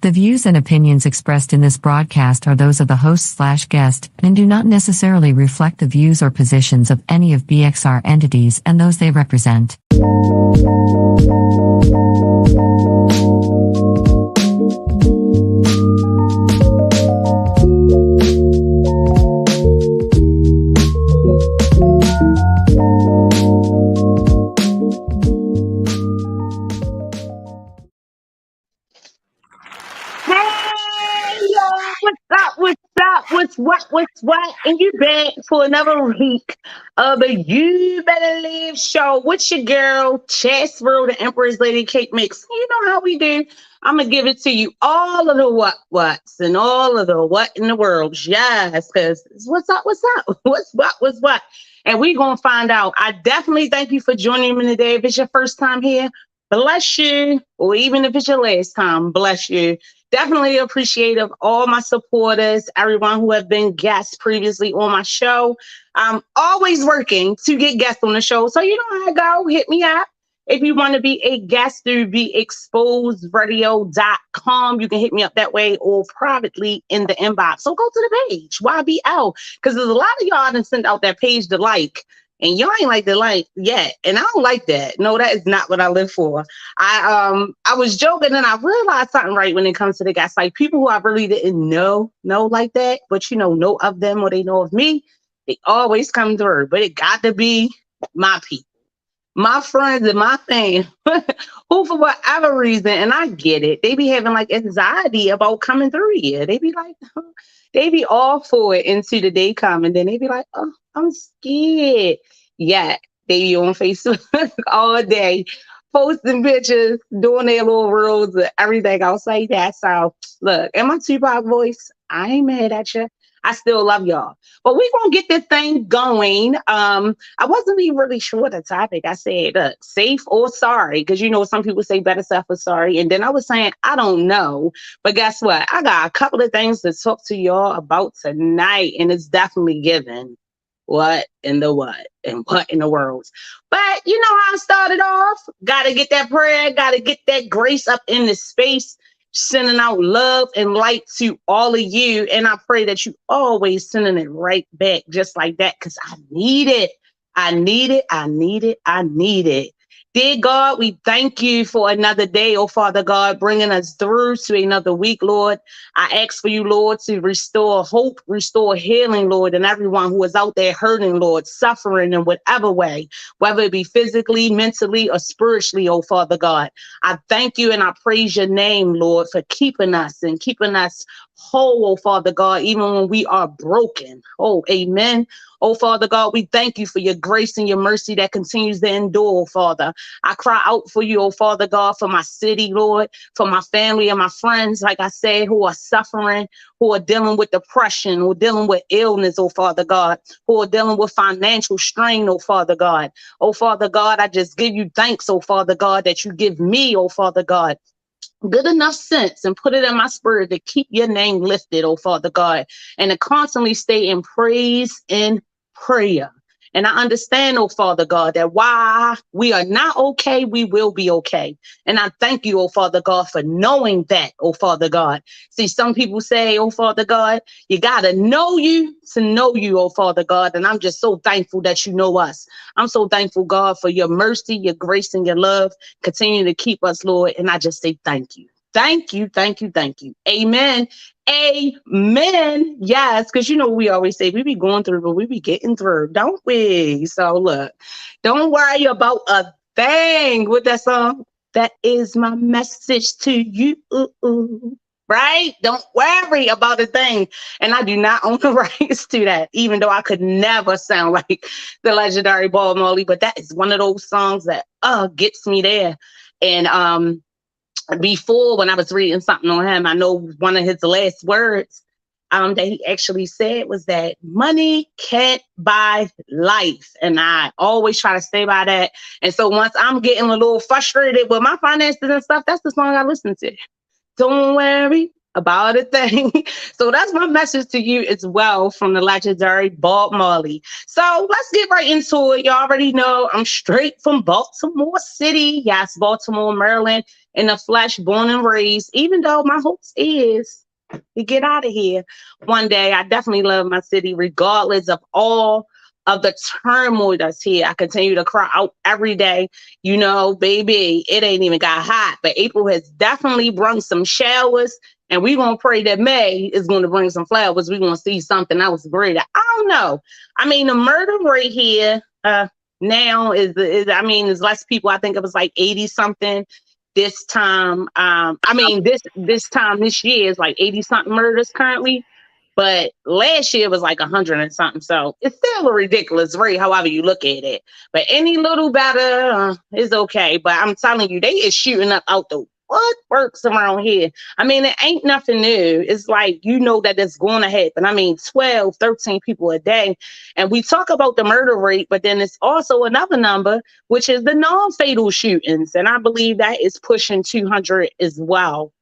The views and opinions expressed in this broadcast are those of the host/guest and do not necessarily reflect the views or positions of any of BXR entities and those they represent. What's what? And you back for another week of the You Better Live show with your girl, ChasReal, the Empress Lady Cake Mix. You know how we do. I'm going to give it to you all of the what's and all of the what in the world. Yes, because what's up? What's what? And we're going to find out. I definitely thank you for joining me today. If it's your first time here, bless you. Or even if it's your last time, bless you. Definitely appreciate of all my supporters, everyone who have been guests previously on my show. I'm always working to get guests on the show. So you know how I go. Hit me up. If you want to be a guest through beexposedradio.com, you can hit me up that way or privately in the inbox. So go to the page, YBL, because there's a lot of y'all that sent out that page to like. And y'all ain't like the like yet. And I don't like that. No, that is not what I live for. I was joking and I realized something right when it comes to the guys. Like people who I really didn't know like that, but know of them or they know of me, they always come through. But it got to be my people, my friends and my fam, who for whatever reason, and I get it, they be having like anxiety about coming through here. They be like, they be all for it until the day come and then they be like, oh, I'm scared. Yeah, they be on Facebook all day, posting pictures, doing their little reels and everything else like that. So, look, in my Tupac voice, I ain't mad at you. I still love y'all. But we're going to get this thing going. I wasn't even really sure the topic. I said, look, safe or sorry, because some people say better safe or sorry. And then I was saying, I don't know. But guess what? I got a couple of things to talk to y'all about tonight, and it's definitely given. What in the what and what in the world. But you know how I started off? Got to get that prayer, got to get that grace up in the space, sending out love and light to all of you. And I pray that you always sending it right back just like that because I need it. I need it. I need it. I need it. Dear God, we thank you for another day, oh Father God, bringing us through to another week, Lord. I ask for you, Lord, to restore hope, restore healing, Lord, and everyone who is out there hurting, Lord, suffering in whatever way, whether it be physically, mentally, or spiritually, oh Father God. I thank you and I praise your name, Lord, for keeping us and keeping us whole, oh Father God, even when we are broken. Oh, amen. Oh, Father God, we thank you for your grace and your mercy that continues to endure, oh, Father. I cry out for you, oh, Father God, for my city, Lord, for my family and my friends, like I said, who are suffering, who are dealing with depression, who are dealing with illness, oh, Father God, who are dealing with financial strain, oh, Father God. Oh, Father God, I just give you thanks, oh, Father God, that you give me, oh, Father God, good enough sense and put it in my spirit to keep your name lifted, oh Father God, and to constantly stay in praise and prayer. And I understand, oh Father God, that while we are not okay, we will be okay. And I thank you, oh Father God, for knowing that, oh Father God. See, some people say, oh Father God, you got to know you, oh Father God. And I'm just so thankful that you know us. I'm so thankful, God, for your mercy, your grace, and your love. Continue to keep us, Lord. And I just say thank you. Thank you, thank you, thank you. Amen. Amen. Yes, because we always say we be going through, but we be getting through, don't we? So look, don't worry about a thing with that song. That is my message to you. Right? Don't worry about a thing. And I do not own the rights to that, even though I could never sound like the legendary Bob Marley. But that is one of those songs that gets me there. And before, when I was reading something on him, I know one of his last words that he actually said was that money can't buy life. And I always try to stay by that. And so once I'm getting a little frustrated with my finances and stuff, that's the song I listen to. Don't worry about a thing. So that's my message to you as well from the legendary Bob Marley. So let's get right into it. You already know I'm straight from Baltimore City. Yes, Baltimore, Maryland, in the flesh, born and raised, even though my hopes is to get out of here one day. I definitely love my city, regardless of all of the turmoil that's here. I continue to cry out every day. You know, baby, it ain't even got hot, but April has definitely brought some showers. And we're going to pray that May is going to bring some flowers. We're going to see something else greater. I don't know. I mean, the murder rate here now is, I mean, there's less people. I think it was like 80 something this time. This time this year is like 80 something murders currently. But last year was like 100 and something. So it's still a ridiculous rate, however you look at it. But any little better is okay. But I'm telling you, they is shooting up out the what works around here. I mean, it ain't nothing new. It's like, you know that it's going to happen. I mean, 12, 13 people a day. And we talk about the murder rate, but then it's also another number, which is the non-fatal shootings. And I believe that is pushing 200 as well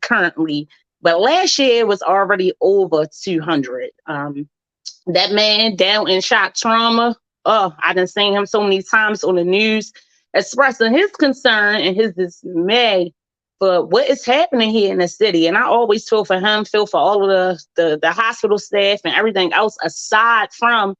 currently. But last year was already over 200. That man down in shock trauma. Oh, I done seen him so many times on the news expressing his concern and his dismay for what is happening here in the city. And I always feel for him, feel for all of the hospital staff and everything else aside from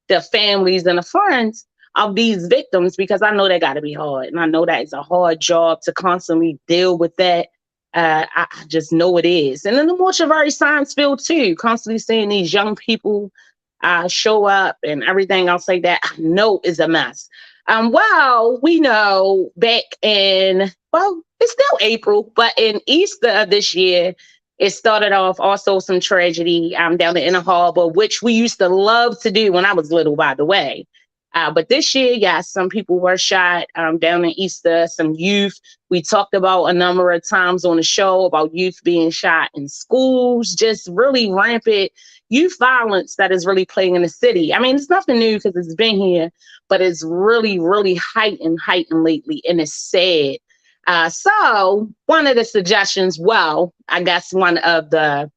the families and the friends of these victims, because I know that got to be hard. And I know that it's a hard job to constantly deal with that. I just know it is. And then the mortuary science field too, constantly seeing these young people show up and everything else like that, I know is a mess. Well, we know back in, well, it's still April, but in Easter of this year, it started off also some tragedy down the Inner Harbor, which we used to love to do when I was little, by the way. But this year, yes, some people were shot down in Easter, some youth. We talked about a number of times on the show about youth being shot in schools, just really rampant youth violence that is really playing in the city. I mean, it's nothing new because it's been here, but it's really, really heightened lately, and it's sad. So one of the suggestions, well, I guess one of the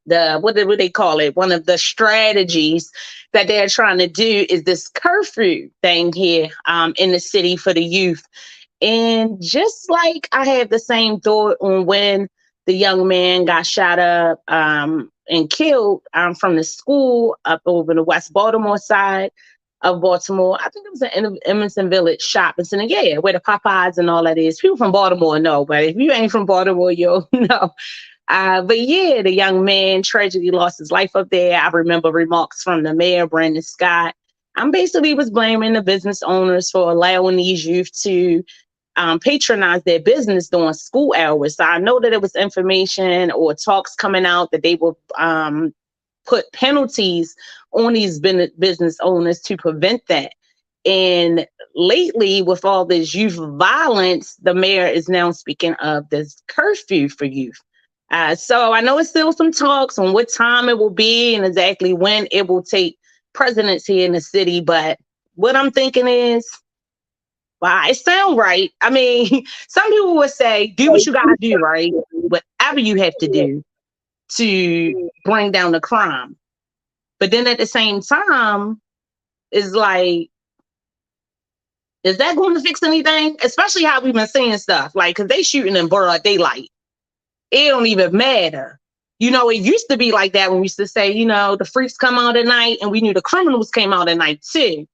what do they call it? One of the strategies that they're trying to do is this curfew thing here in the city for the youth. And just like I have the same thought on when the young man got shot up and killed from the school up over the West Baltimore side of Baltimore. I think it was in Emerson Village shopping center, yeah, where the Popeyes and all that is. People from Baltimore know, but if you ain't from Baltimore, you'll know. But yeah, the young man tragically lost his life up there. I remember remarks from the mayor, Brandon Scott. Basically was blaming the business owners for allowing these youth to patronize their business during school hours. So I know that it was information or talks coming out that they will put penalties on these business owners to prevent that. And lately, with all this youth violence, the mayor is now speaking of this curfew for youth. So I know it's still some talks on what time it will be and exactly when it will take precedence here in the city. But what I'm thinking is, wow, it sounds right. I mean, some people would say, do what you got to do, right? Whatever you have to do to bring down the crime. But then at the same time, it's like, is that going to fix anything? Especially how we've been seeing stuff, like, because they shooting in broad daylight. It don't even matter. You know, it used to be like that when we used to say, you know, the freaks come out at night, and we knew the criminals came out at night too.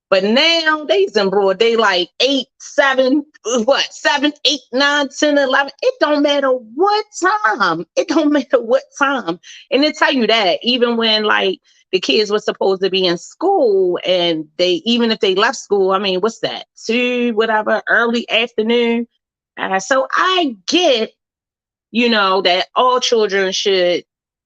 But now they's in broad daylight, 8, 7, 8, 9, 10, 11. It don't matter what time. It don't matter what time. And they tell you that even when like the kids were supposed to be in school, and even if they left school, I mean, what's that? 2, whatever, early afternoon. So I get, you know, that all children should,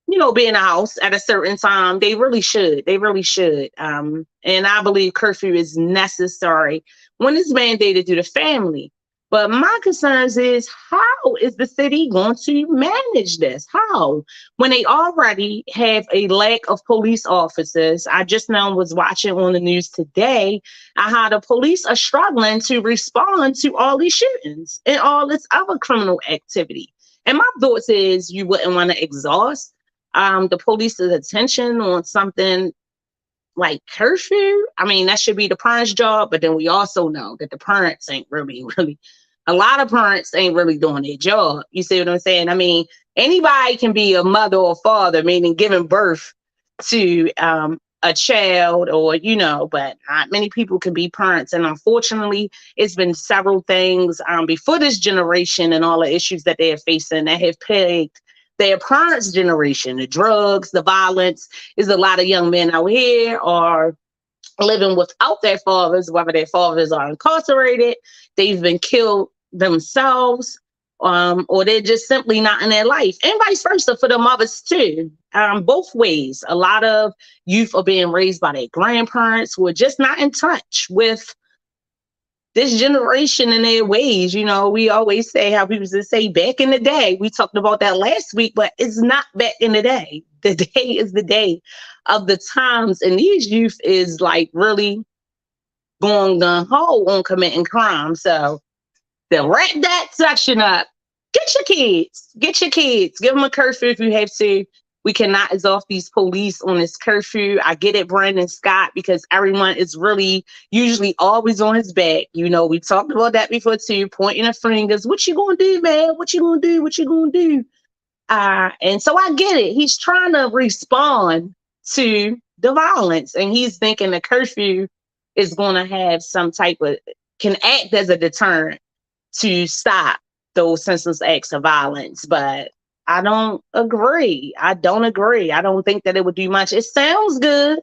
you know, be in the house at a certain time. They really should. They really should. And I believe curfew is necessary when it's mandated to the family. But my concerns is, how is the city going to manage this? How? When they already have a lack of police officers. I just now was watching on the news today how the police are struggling to respond to all these shootings and all this other criminal activity. And my thoughts is you wouldn't want to exhaust the police's attention on something like curfew. I mean, that should be the parents' job, but then we also know that the parents ain't really, a lot of parents ain't really doing their job. You see what I'm saying? I mean, anybody can be a mother or father, meaning giving birth to a child, or, but not many people can be parents. And unfortunately, it's been several things before this generation and all the issues that they're facing that have plagued their parents' generation, the drugs, the violence. Is a lot of young men out here are living without their fathers, whether their fathers are incarcerated, they've been killed themselves, or they're just simply not in their life, and vice versa for the mothers too. Both ways. A lot of youth are being raised by their grandparents who are just not in touch with this generation and their ways. We always say how people say back in the day. We talked about that last week, but it's not back in the day. The day is the day of the times. And these youth is like really going gung-ho on committing crime. So to wrap that section up, get your kids, give them a curfew if you have to. We cannot exhaust these police on this curfew. I get it, Brandon Scott, because everyone is really usually always on his back. We talked about that before too, pointing the fingers. What you gonna do, man? What you gonna do? What you gonna do? And so I get it. He's trying to respond to the violence, and he's thinking the curfew is going to have some type of, can act as a deterrent to stop those senseless acts of violence. But I don't agree. I don't think that it would do much. It sounds good.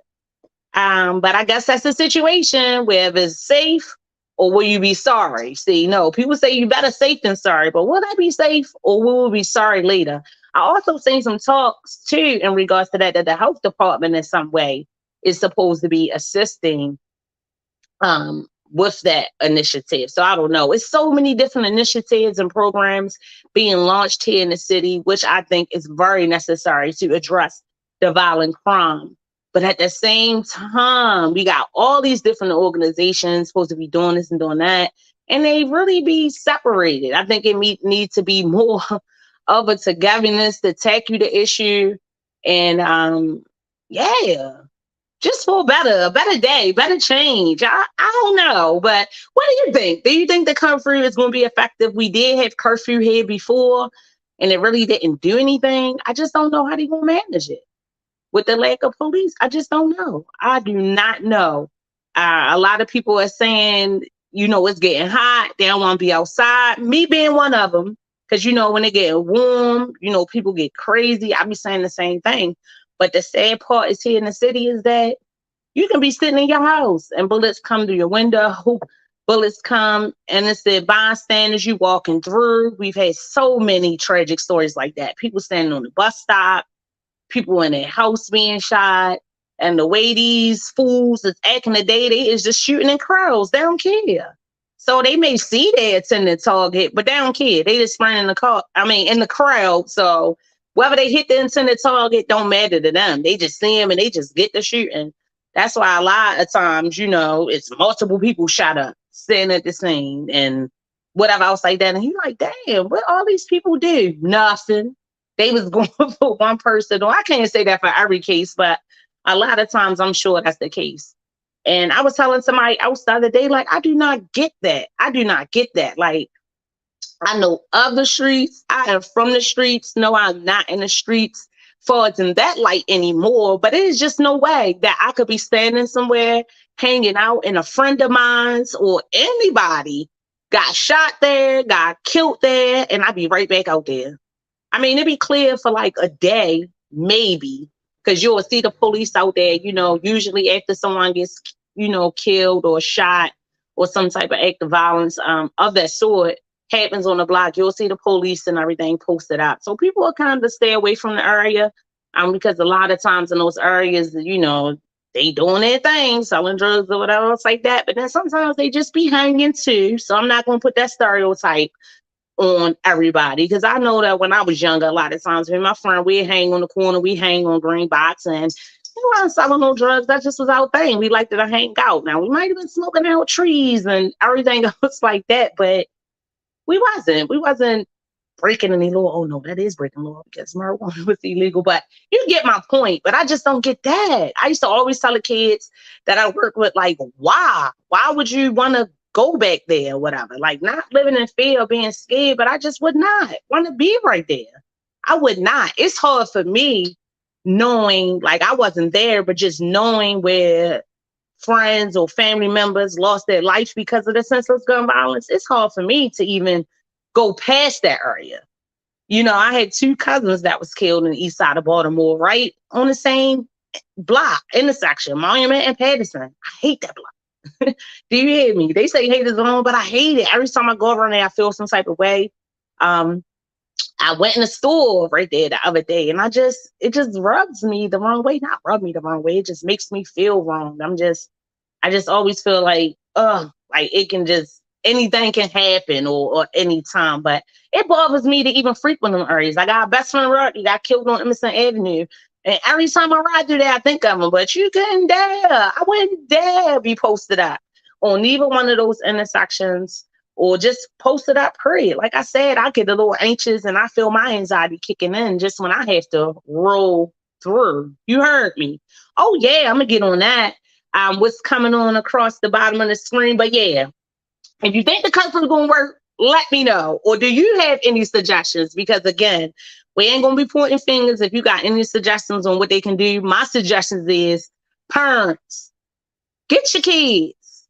But I guess that's the situation where if it's safe, or will you be sorry? See, no, people say you better safe than sorry, but will I be safe, or will we be sorry later? I also seen some talks too in regards to that the health department in some way is supposed to be assisting with that initiative. So I don't know. It's so many different initiatives and programs being launched here in the city, which I think is very necessary to address the violent crime. But at the same time, we got all these different organizations supposed to be doing this and doing that, and they really be separated. I think it needs to be more of a togetherness to tackle the issue, and just for a better day, better change. I don't know, but what do you think? Do you think the curfew is going to be effective? We did have curfew here before, and it really didn't do anything. I just don't know how they're going to manage it with the lack of police. I just don't know. I do not know. A lot of people are saying, it's getting hot. They don't want to be outside. Me being one of them, because, when it get warm, people get crazy. I be saying the same thing. But the sad part is here in the city is that you can be sitting in your house and bullets come to your window. Bullets come, and it's the bystanders you walking through. We've had so many tragic stories like that. People standing on the bus stop, people in their house being shot, and the way these fools is acting today, they is just shooting in crowds. They don't care. So they may see their intended target, but they don't care. They just spraying in the crowd. So whether they hit the intended target don't matter to them. They just see them and they just get the shooting. That's why a lot of times, it's multiple people shot up, standing at the scene and whatever else like that. And you're like, damn, what all these people do? Nothing. They was going for one person. Or I can't say that for every case, but a lot of times I'm sure that's the case. And I was telling somebody else the other day, like, I do not get that. Like, I know of the streets. I am from the streets. No, I'm not in the streets for it's in that light anymore. But it is just no way that I could be standing somewhere, hanging out, and a friend of mine's or anybody got shot there, got killed there, and I'd be right back out there. I mean, it'd be clear for like a day, maybe, because you'll see the police out there, usually after someone gets, killed or shot or some type of act of violence of that sort happens on the block. You'll see the police and everything posted out. So people will kind of stay away from the area because a lot of times in those areas, they doing their thing, selling drugs or whatever else like that. But then sometimes they just be hanging too. So I'm not going to put that stereotype on everybody, because I know that when I was younger, a lot of times me and my friend, we hang on the corner, we hang on green box, and we weren't selling no drugs. That just was our thing. We liked to hang out. Now we might have been smoking out trees and everything else like that, but we wasn't breaking any law. Oh no, that is breaking law because marijuana was illegal. But you get my point. But I just don't get that. I used to always tell the kids that I work with, like, why? Why would you want to go back there or whatever? Like, not living in fear or being scared, but I just would not want to be right there. I would not. It's hard for me knowing, like, I wasn't there, but just knowing where friends or family members lost their life because of the senseless gun violence. It's hard for me to even go past that area. You know, I had 2 cousins that was killed in the east side of Baltimore, right on the same block intersection, Monument and Patterson. I hate that block. Do you hear me? They say hate is wrong, but I hate it. Every time I go around there, I feel some type of way. I went in the store right there the other day, and it just rubs me the wrong way. Not rub me the wrong way. It just makes me feel wrong. I just always feel like it can just, anything can happen or anytime. But it bothers me to even frequent them areas. I got a best friend, Rocky, got killed on Emerson Avenue. And every time I ride through there, I think of him. But you couldn't dare. I wouldn't dare be posted up on neither one of those intersections or just posted up, period. Like I said, I get a little anxious and I feel my anxiety kicking in just when I have to roll through. You heard me. Oh, yeah, I'm going to get on that. What's coming on across the bottom of the screen. But yeah, if you think the country's going to work, let me know. Or do you have any suggestions? Because again, we ain't going to be pointing fingers. If you got any suggestions on what they can do, my suggestions is parents, get your kids,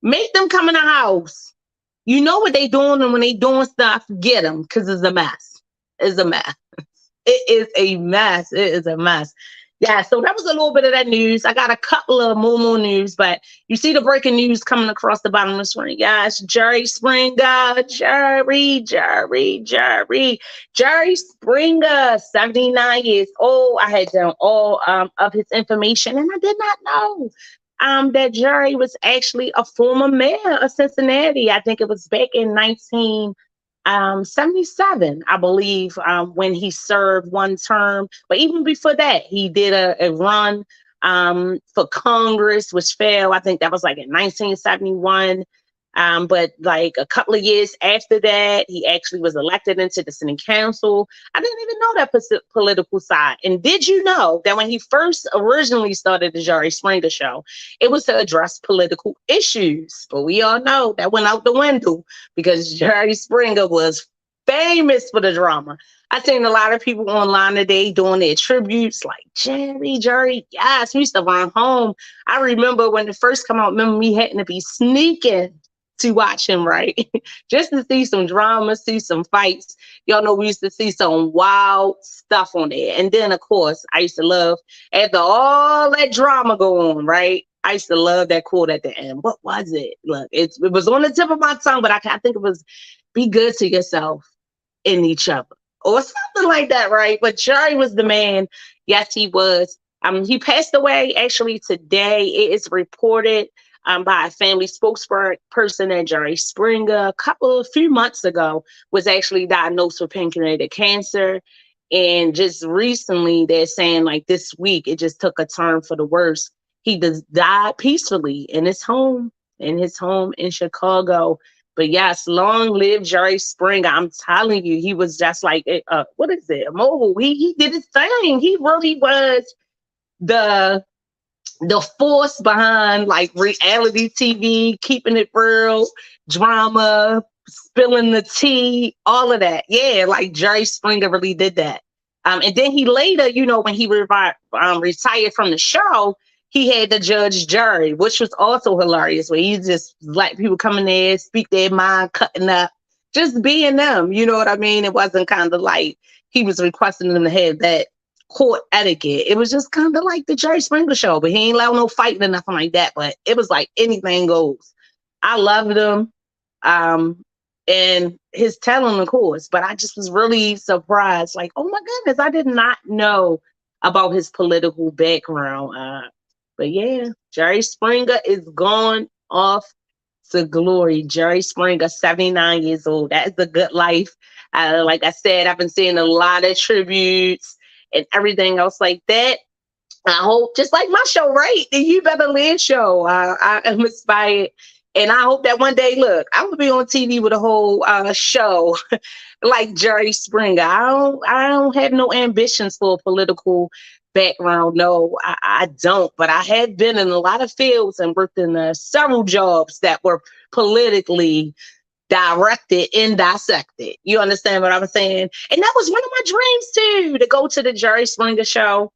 make them come in the house. You know what they doing, and when they doing stuff, get them, because it's a mess. It's a mess. It is a mess. It is a mess. Yeah, so that was a little bit of that news. I got a couple of more news, but you see the breaking news coming across the bottom of the screen. Yes, Jerry Springer, Jerry Springer, 79 years old. I had done all of his information, and I did not know that Jerry was actually a former mayor of Cincinnati. I think it was back in 1977, I believe, when he served one term. But even before that, he did a run for Congress, which failed. I think that was like in 1971. But like a couple of years after that, he actually was elected into the city council. I didn't even know that political side. And did you know that when he first originally started the Jerry Springer show, it was to address political issues? But we all know that went out the window because Jerry Springer was famous for the drama. I've seen a lot of people online today doing their tributes, like Jerry. Yes, we used to run home. I remember when it first came out, remember me having to be sneaking to watch him, right? Just to see some drama, see some fights. Y'all know we used to see some wild stuff on there. And then, of course, I used to love, after all that drama go on, right? I used to love that quote at the end. What was it? Look, it was on the tip of my tongue, but I think it was, be good to yourself and each other, or something like that, right? But Jerry was the man. Yes, he was. He passed away actually today. It is reported by a family spokesperson that Jerry Springer, a few months ago, was actually diagnosed with pancreatic cancer. And just recently, they're saying like this week, it just took a turn for the worse. He died peacefully in his home in Chicago. But yes, long live Jerry Springer. I'm telling you, he was just like, what is it? A mogul. He did his thing. He really was the force behind like reality TV, keeping it real, drama, spilling the tea, all of that. Yeah, like Jerry Springer really did that. And then he later, when he retired from the show, he had the Judge Jerry, which was also hilarious, where he just let people come in there, speak their mind, cutting up, just being them. You know what I mean? It wasn't kind of like he was requesting them to have that court etiquette. It was just kind of like the Jerry Springer show, but he ain't allowed no fighting or nothing like that. But it was like anything goes. I loved him. And his talent, of course, but I just was really surprised. Like, oh my goodness, I did not know about his political background. But yeah, Jerry Springer is gone off to glory. Jerry Springer, 79 years old. That is a good life. Like I said, I've been seeing a lot of tributes and everything else like that. I hope, just like my show, right? The You Better Live show. I am inspired. And I hope that one day, look, I'm gonna be on TV with a whole show like Jerry Springer. I don't have no ambitions for a political background. No, I don't. But I have been in a lot of fields and worked in several jobs that were politically directed and dissected. You understand what I'm saying? And that was one of my dreams too, to go to the Jerry Springer show.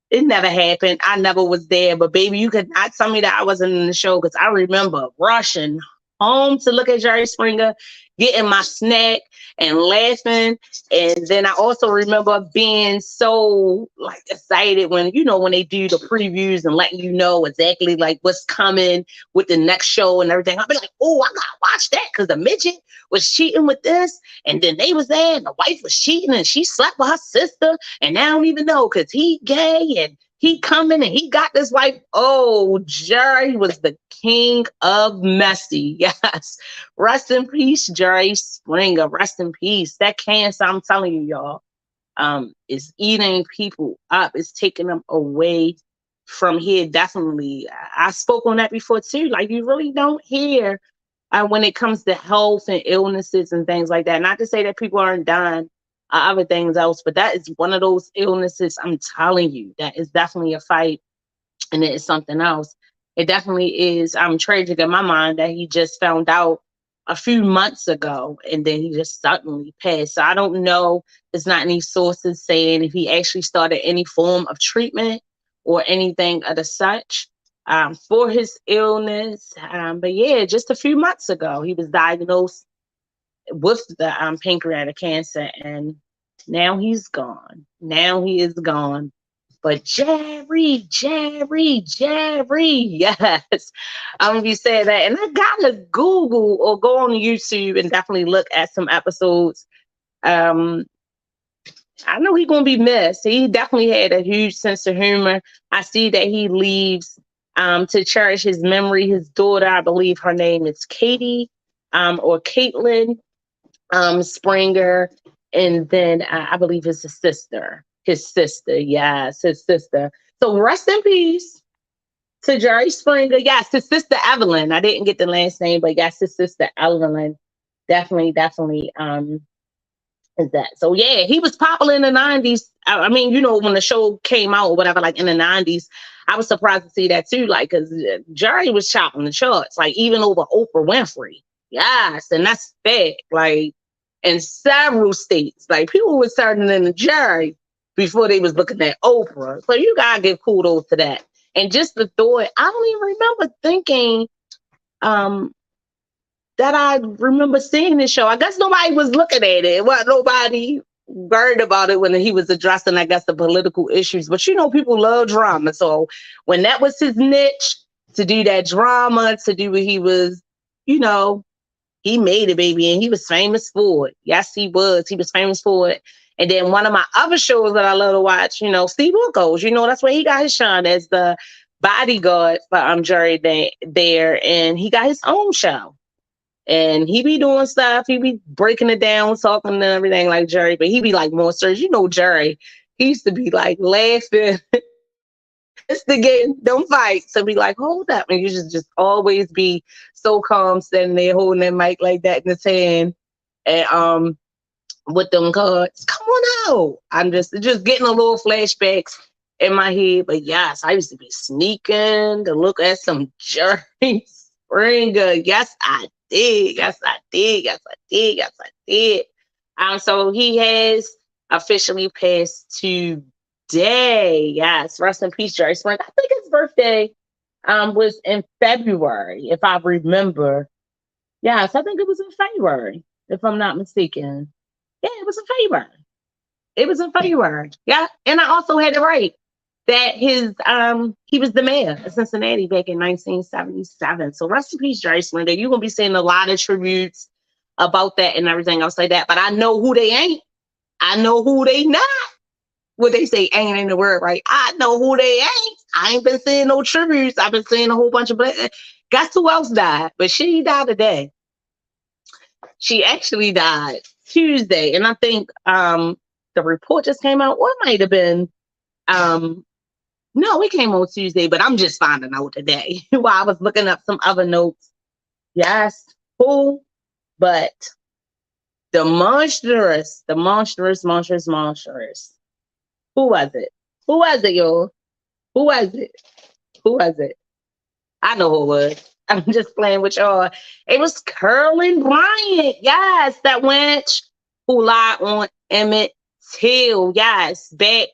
It never happened. I never was there. But baby, you could not tell me that I wasn't in the show, because I remember rushing home to look at Jerry Springer, getting my snack and laughing. And then I also remember being so like excited when, you know, when they do the previews and letting you know exactly like what's coming with the next show and everything. I'll be like, oh, I gotta watch that, because the midget was cheating with this, and then they was there and the wife was cheating and she slept with her sister, and I don't even know because he gay and he coming and he got this wife. Oh, Jerry was the king of messy. Yes. Rest in peace, Jerry Springer. Rest in peace. That cancer, I'm telling you, y'all, is eating people up. It's taking them away from here. Definitely. I spoke on that before too. Like, you really don't hear when it comes to health and illnesses and things like that. Not to say that people aren't dying other things else, but that is one of those illnesses, I'm telling you, that is definitely a fight, and it is something else. It definitely is tragic in my mind that he just found out a few months ago and then he just suddenly passed. So I don't know. There's not any sources saying if he actually started any form of treatment or anything of the such for his illness. But yeah, just a few months ago, he was diagnosed with the pancreatic cancer, and now he's gone. Now he is gone. But Jerry, yes, I'm gonna be saying that. And I gotta Google or go on YouTube and definitely look at some episodes. I know he's gonna be missed. He definitely had a huge sense of humor. I see that he leaves to cherish his memory. His daughter, I believe her name is Katie or Caitlin Springer, and then I believe it's his sister. Yes, his sister. So rest in peace to Jerry Springer. Yes, his sister Evelyn. I didn't get the last name, but yes, his sister Evelyn. Definitely, is that. So yeah, he was popular in the 90s. I mean, you know, when the show came out or whatever, like in the 90s, I was surprised to see that too. Like, because Jerry was chopping the charts, like even over Oprah Winfrey. Yes, and that's big. Like, in several states, like people were turning into Jerry before they was looking at Oprah. So you gotta give kudos to that. And just the thought, I don't even remember thinking that I remember seeing this show. I guess nobody was looking at it. Well, nobody worried about it when he was addressing, I guess, the political issues. But you know, people love drama. So when that was his niche, to do that drama, to do what he was, you know, he made it, baby, and he was famous for it. Yes, he was. He was famous for it. And then one of my other shows that I love to watch, you know, Steve Wilkos, you know, that's where he got his shine as the bodyguard for Jerry there. And he got his own show. And he be doing stuff. He be breaking it down, talking and everything like Jerry. But he be like more serious. You know, Jerry, he used to be like laughing, instigating, don't fight. So be like, hold up. And you just always be so calm, standing there holding that mic like that in his hand. And with them cards, come on out. I'm just getting a little flashbacks in my head. But yes, I used to be sneaking to look at some Jerry Springer. Yes, I did. Yes, I did. Yes, I did. Yes, I did. So he has officially passed today. Yes, rest in peace, Jerry Springer. I think his birthday was in February, if I remember. Yes, I think it was in February, if I'm not mistaken. Yeah, it was in February. It was in February. Yeah, and I also had it right that he was the mayor of Cincinnati back in 1977. So rest in peace, Jerry Springer. You're gonna be seeing a lot of tributes about that and everything else like that. But I know who they ain't. I know who they not. What they say ain't the word, right? I know who they ain't. I ain't been seeing no tributes. I've been seeing a whole bunch of guess who else died? But she died today. She actually died Tuesday. And I think the report just came out, or it might have been no, it came on Tuesday, but I'm just finding out today while I was looking up some other notes Yes. Who? But the monstrous. Who was it? Who was it, y'all? Who was it? Who was it? I know who it was. I'm just playing with y'all. It was Curlin Bryant. Yes, that wench who lied on Emmett Till. Yes, back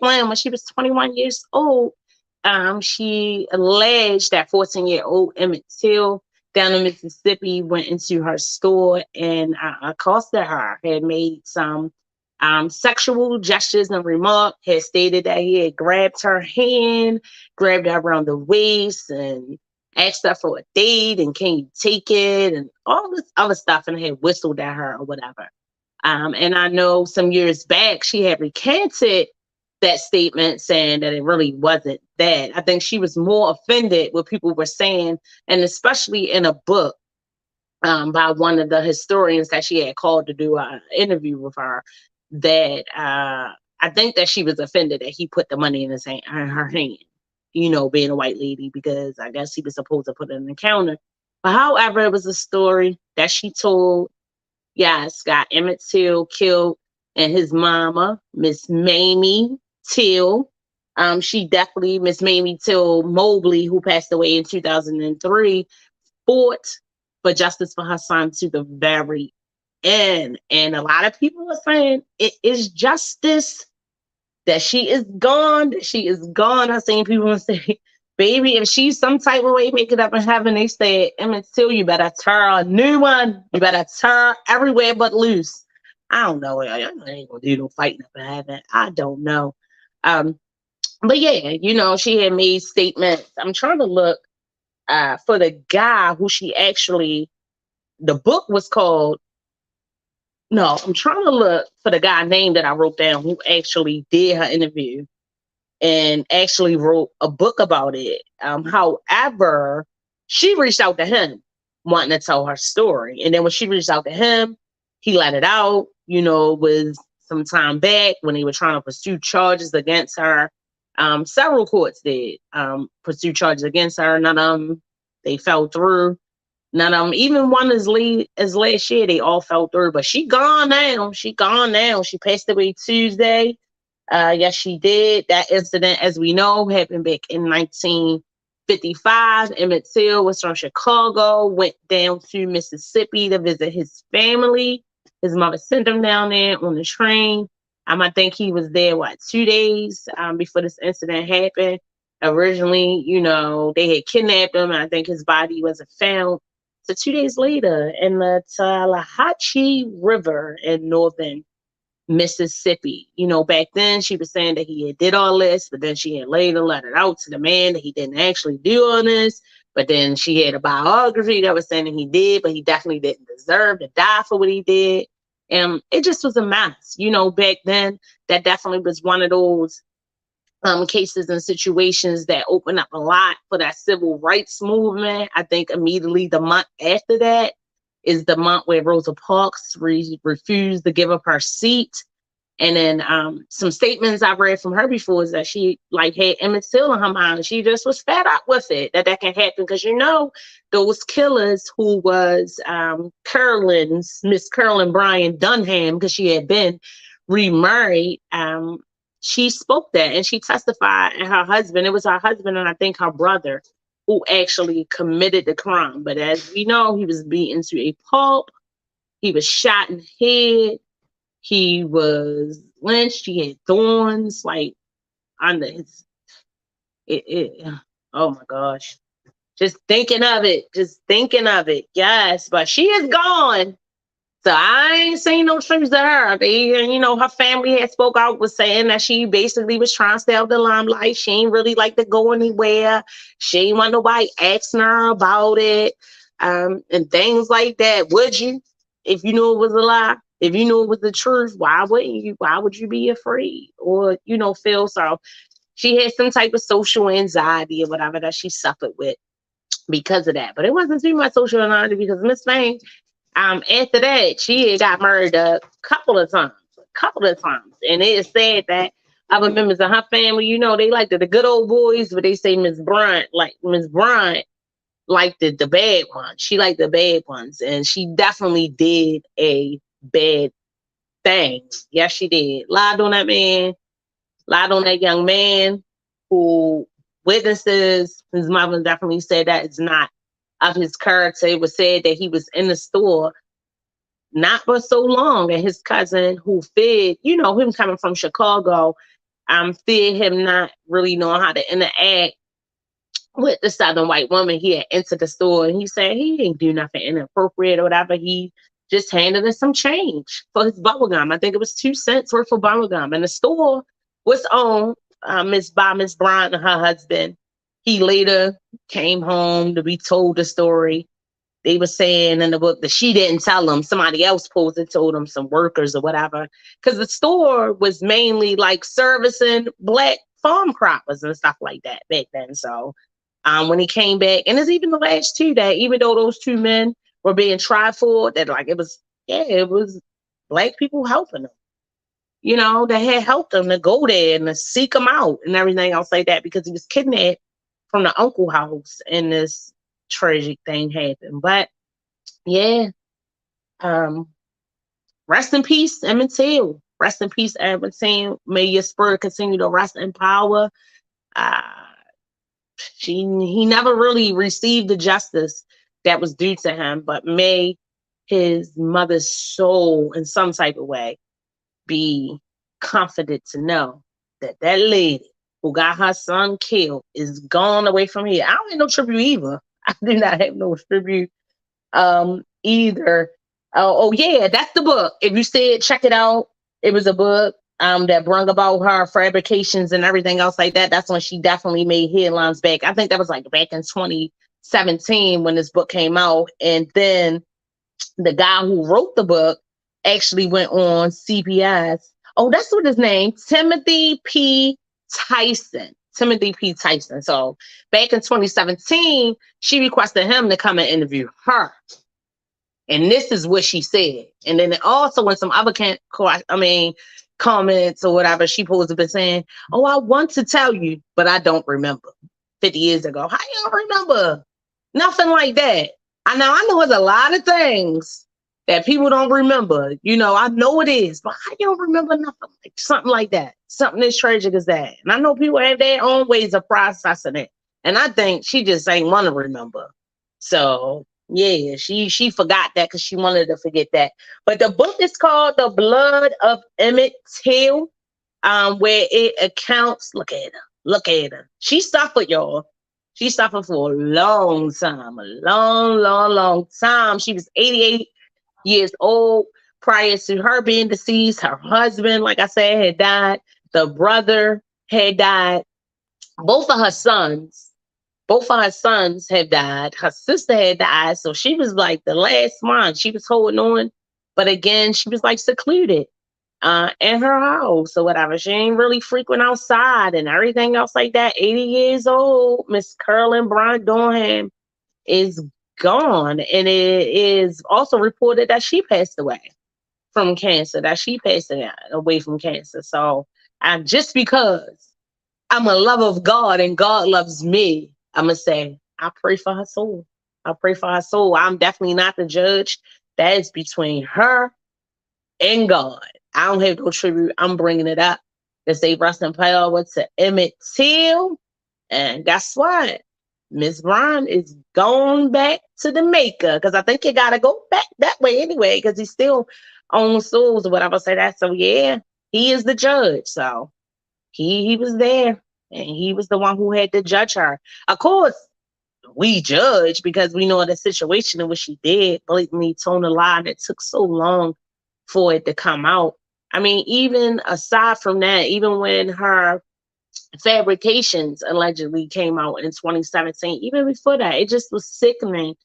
when she was 21 years old. She alleged that 14-year-old Emmett Till down in Mississippi went into her store and accosted her, had made some sexual gestures and remark, had stated that he had grabbed her hand, grabbed her around the waist, and asked her for a date, and can you take it, and all this other stuff, and had whistled at her or whatever. And I know some years back she had recanted that statement, saying that it really wasn't that. I think she was more offended what people were saying, and especially in a book by one of the historians that she had called to do an interview with her, that I think that she was offended that he put the money in her hand, being a white lady, because I guess he was supposed to put it in the counter. But however, it was a story that she told. Yes, got Emmett Till killed, and his mama, Miss Mamie Till. Miss Mamie Till Mobley, who passed away in 2003, fought for justice for her son to the very end. And a lot of people are saying it is justice, that she is gone, that she is gone. I've seen people say, baby, if she's some type of way make it up in heaven, they said, Emmett Till, you better tear a new one. You better tear everywhere but loose. I don't know. I ain't gonna do no fighting up in heaven. I don't know. But yeah, she had made statements. I'm trying to look for the guy who she actually, the book was called, no, I'm trying to look for the guy name that I wrote down who actually did her interview and actually wrote a book about it. However, she reached out to him wanting to tell her story. And then when she reached out to him, he let it out, was some time back when they were trying to pursue charges against her. Several courts did pursue charges against her. None of them, they fell through. None of them, even one as late as last year, they all fell through. But she gone now. She gone now. She passed away Tuesday. Yes, she did. That incident, as we know, happened back in 1955. Emmett Till was from Chicago, went down to Mississippi to visit his family. His mother sent him down there on the train. I think he was there, 2 days before this incident happened. Originally, they had kidnapped him, and I think his body wasn't found. So 2 days later, in the Tallahatchie River in northern Mississippi. Back then she was saying that he had did all this, but then she had later let it out to the man that he didn't actually do all this. But then she had a biography that was saying that he did, but he definitely didn't deserve to die for what he did. And it just was a mess. Back then, that definitely was one of those cases and situations that opened up a lot for that civil rights movement. I think immediately the month after that is the month where Rosa Parks refused to give up her seat. And then some statements I've read from her before is that she had Emmett Till in her mind. She just was fed up with it, that can happen. Because those killers who was Miss Curlin Bryant Dunham, because she had been remarried, she spoke that, and she testified, and her husband, it was her husband and I think her brother, who actually committed the crime. But as we know, he was beaten to a pulp. He was shot in the head. He was lynched. He had thorns under his. Oh my gosh! Just thinking of it. Yes, but she is gone. So I ain't seen no trips to her. Her family had spoke out, was saying that she basically was trying to stay out the limelight. She ain't really like to go anywhere. She ain't want nobody asking her about it, and things like that. Would you, if you knew it was a lie? If you knew it was the truth, why wouldn't you? Why would you be afraid or feel so? She had some type of social anxiety or whatever that she suffered with because of that. But it wasn't too much social anxiety because Miss Fang. After that, she had got married a couple of times. And it is sad that other members of her family, they like the good old boys, but they say Miss Bryant, liked the bad ones. She liked the bad ones. And she definitely did a bad thing. Yes, she did. Lied on that man, lied on that young man who witnesses, his mother definitely said that it's not of his character. It was said that he was in the store not for so long, and his cousin who fed, him coming from Chicago, feared him not really knowing how to interact with the Southern white woman. He had entered the store and he said he didn't do nothing inappropriate or whatever. He just handed us some change for his bubble gum. I think it was 2 cents worth of bubble gum. And the store was owned by Miss Bryant and her husband. He later came home to be told the story. They were saying in the book that she didn't tell them. Somebody else supposed to told them, some workers or whatever. Because the store was mainly like servicing Black farm croppers and stuff like that back then. So when he came back, and it's even the last two that even though those two men were being tried for, that like it was Black people helping them. They had helped them to go there and to seek them out and everything else like that, because he was kidnapped from the uncle house and this tragic thing happened. But yeah, rest in peace, Emmett Till. Rest in peace, Emmett Till. May your spirit continue to rest in power. He never really received the justice that was due to him, but may his mother's soul in some type of way be comforted to know that that lady who got her son killed is gone away from here. I don't have no tribute either. I do not have no tribute either. Oh yeah, that's the book. If you see it, check it out. It was a book that brung about her fabrications and everything else like that. That's when she definitely made headlines back. I think that was like back in 2017 when this book came out. And then the guy who wrote the book actually went on CBS. Oh, that's what his name, Timothy P. Tyson. So back in 2017, she requested him to come and interview her. And this is what she said. And then also when some other comments or whatever, she supposed to be saying, oh, I want to tell you, but I don't remember 50 years ago. How you don't remember? Nothing like that. I know it's a lot of things that people don't remember. I know it is, but I don't remember nothing like something like that. Something as tragic as that. And I know people have their own ways of processing it. And I think she just ain't want to remember. So yeah, she forgot that because she wanted to forget that. But the book is called The Blood of Emmett Till, where it accounts, look at her. She suffered, y'all. She suffered for a long time, a long, long, long time. She was 88 years old prior to her being deceased. Her husband, like I said, had died. The brother had died. Both of her sons have died. Her sister had died. So she was like the last one. She was holding on. But again, she was like secluded in her house or whatever. She ain't really frequent outside and everything else like that. 80 years old, Miss Carolyn Bryant Dorham is gone. And it is also reported that she passed away from cancer, away from cancer. So just because I'm a lover of God and God loves me, I'm going to say, I pray for her soul. I'm definitely not the judge. That is between her and God. I don't have no tribute. I'm bringing it up to say rest in power to Emmett Till. And guess what? Miss Brown is going back to the maker, because I think you got to go back that way anyway, because he still owns souls or whatever. Say that. So yeah, he is the judge. So he was there. And he was the one who had to judge her. Of course, we judge because we know the situation in which she did blatantly told a lie, and it took so long for it to come out. I mean, even aside from that, even when her fabrications allegedly came out in 2017, even before that, it just was sickening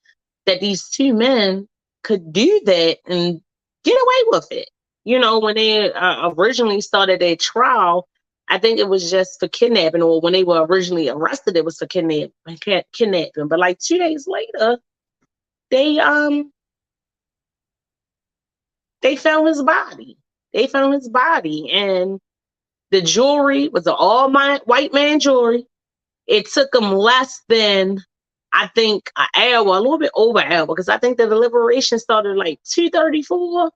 that these two men could do that and get away with it. When they originally started their trial, I think it was just for kidnapping, or when they were originally arrested, it was for kidnapping. But like 2 days later, they found his body. And the jewelry was an all white man jewelry. It took them less than I think an hour, a little bit over an hour, because I think the deliberation started like 2:34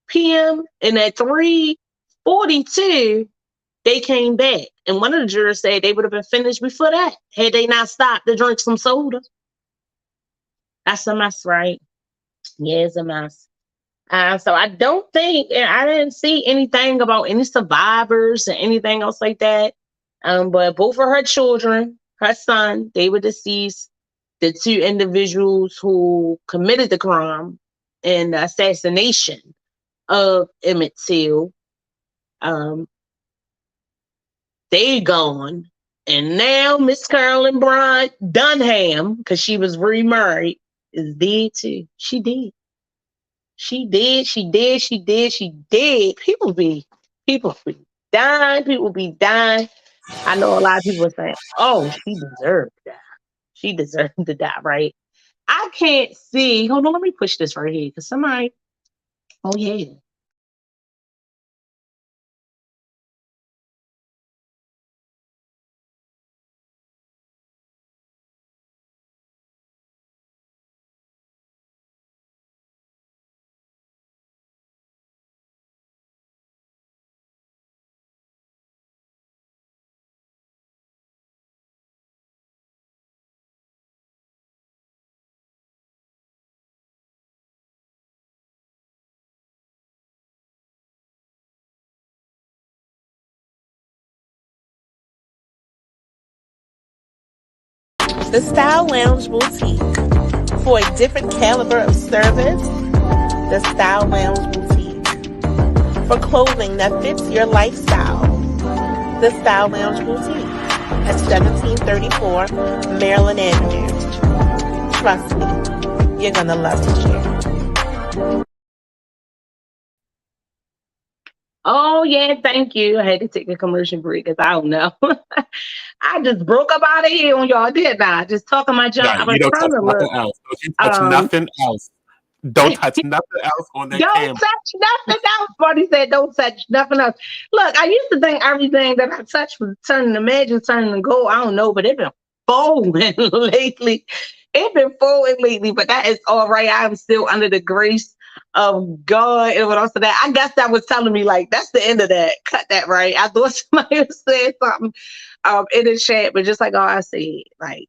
p.m. and at 3:42 they came back. And one of the jurors said they would have been finished before that had they not stopped to drink some soda. That's a mess, right? Yeah, it's a mess. So I don't think, and I didn't see anything about any survivors or anything else like that. But both of her children, her son, they were deceased. The two individuals who committed the crime and the assassination of Emmett Till, um, they gone. And now Miss Carolyn Bryant Dunham, because she was remarried, is dead too. She did. She did. She did. She did. She did. People be dying. People be dying. I know a lot of people are saying, "Oh, she deserved that. She deserved to die." Right? I can't see. Hold on. Let me push this right here because somebody. Oh yeah. The Style Lounge Boutique. For a different caliber of service, the Style Lounge Boutique. For clothing that fits your lifestyle, the Style Lounge Boutique at 1734 Maryland Avenue. Trust me, you're going to love it here. Oh yeah, thank you. I had to take a commercial break because I don't know. I just broke up out of here on y'all, didn't I? Just talking my junk. No, I you was don't trying touch to nothing look. else. Don't you touch Um, nothing else. Don't touch nothing else on that Don't camera. touch nothing else. Buddy said, don't touch nothing else. Look, I used to think everything that I touched was turning to magic, turning to gold. I don't know, but it been folding lately. It been folding lately, but that is all right. I'm still under the grace of God and what else of that. I guess that was telling me like that's the end of that. Cut that right. I thought somebody was saying something in the chat, but just like all I said, like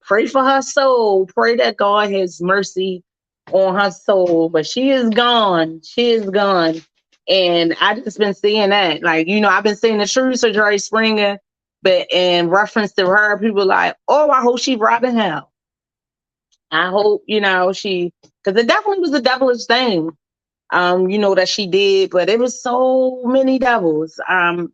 pray for her soul. Pray that God has mercy on her soul. But she is gone. She is gone. And I just been seeing that. Like, I've been seeing the truth of Jerry Springer, but in reference to her, people like, oh, I hope she robbing hell. I hope, because it definitely was a devilish thing, that she did, but it was so many devils.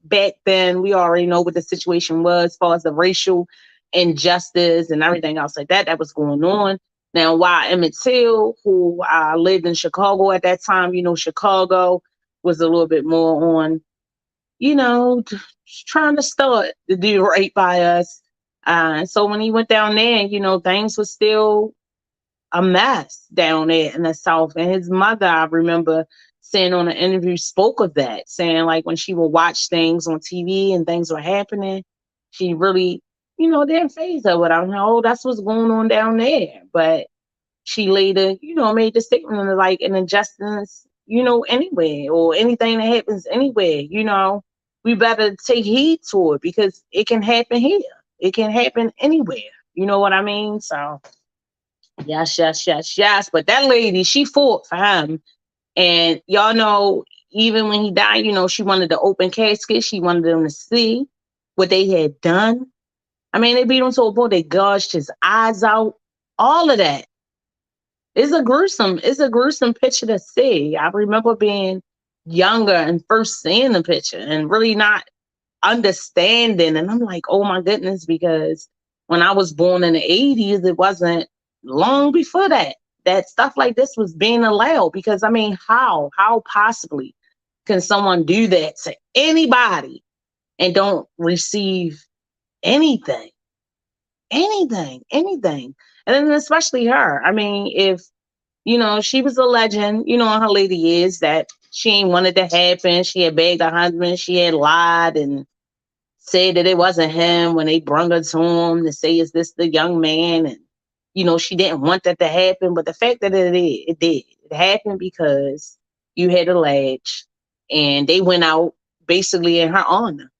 Back then, we already know what the situation was as far as the racial injustice and everything else like that was going on. Now, while Emmett Till, who lived in Chicago at that time, Chicago was a little bit more on, trying to start to do right by us. So when he went down there, things were still a mess down there in the South. And his mother, I remember saying on an interview, spoke of that, saying like when she would watch things on TV and things were happening, she really, didn't phase her with. I'm like, oh, that's what's going on down there. But she later, made the statement of like an injustice, anywhere or anything that happens anywhere, we better take heed to it because it can happen here. It can happen anywhere. You know what I mean? So yes, yes, yes, yes. But that lady, she fought for him. And y'all know, even when he died, she wanted the open casket. She wanted them to see what they had done. I mean, they beat him to a point, they gouged his eyes out. All of that. It's a gruesome picture to see. I remember being younger and first seeing the picture and really not understanding. And I'm like, oh my goodness, because when I was born in the 80s, it wasn't long before that stuff like this was being allowed. Because I mean, how possibly can someone do that to anybody and don't receive anything, anything? And then especially her. I mean, if she was a legend, in her later years that she ain't wanted to happen. She had begged her husband, she had lied and said that it wasn't him when they brung her to him to say, is this the young man? And she didn't want that to happen, but the fact that it did. It happened because you had alleged, and they went out basically in her honor,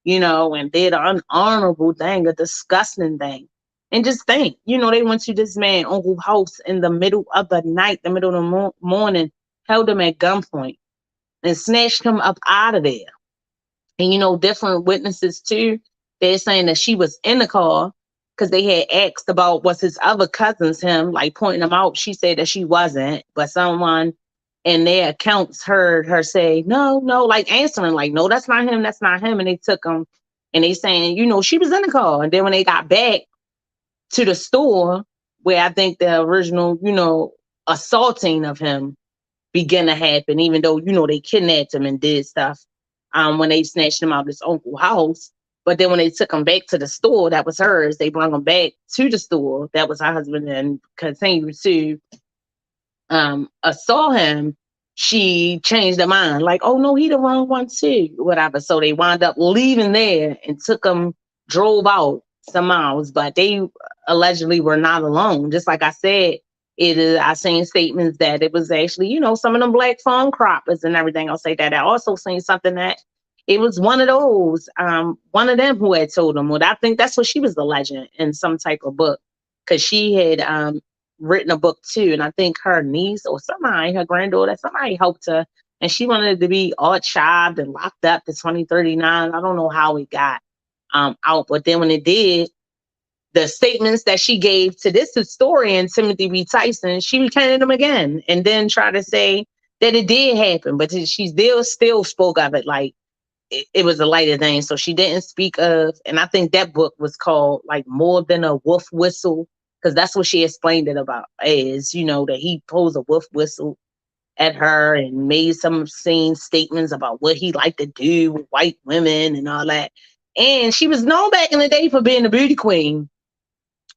and did an unhonorable thing, a disgusting thing. And just think, they went to this man, Uncle House, in the middle of the night, the middle of the morning, held him at gunpoint, and snatched him up out of there. And, different witnesses too, they're saying that she was in the car because they had asked about was his other cousins him, like pointing them out. She said that she wasn't, but someone in their accounts heard her say, no, like answering, like, no, that's not him, that's not him. And they took him, and they saying, she was in the car. And then when they got back to the store where I think the original, assaulting of him began to happen, even though, they kidnapped him and did stuff when they snatched him out of his uncle's house. But then when they took him back to the store that was hers, they brought him back to the store that was her husband and continued to assault him. She changed her mind, like, oh no, he the wrong one too, whatever. So they wound up leaving there and drove out some miles, but they allegedly were not alone. Just like I said, I seen statements that it was actually, some of them black phone croppers and everything. I'll say that. I also seen something that it was one of those, one of them who had told them. Well, I think that's what she was alleging in some type of book, because she had written a book too. And I think her niece or somebody, her granddaughter, somebody helped her. And she wanted to be all child and locked up to 2039. I don't know how it got out. But then when it did, the statements that she gave to this historian, Timothy B. Tyson, she recounted them again and then tried to say that it did happen. But she still spoke of it like it was a lighter thing. So she didn't speak of, and I think that book was called like More Than a Wolf Whistle, because that's what she explained it about, is, that he posed a wolf whistle at her and made some obscene statements about what he liked to do with white women and all that. And she was known back in the day for being a beauty queen,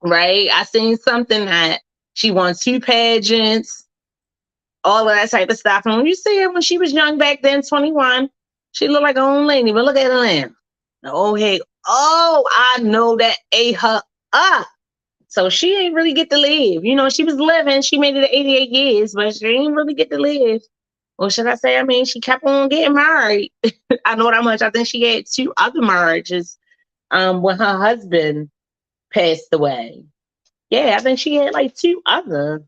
right? I seen something that she won 2 pageants, all of that type of stuff. And when you see her when she was young back then, 21, she looked like an old lady, but look at her now. The old head. Oh, I know that ate her up. So she ain't really get to live. She was living. She made it 88 years, but she didn't really get to live. Or should I say, she kept on getting married. I know that much. I think she had 2 other marriages when her husband passed away. Yeah, I think she had like 2 other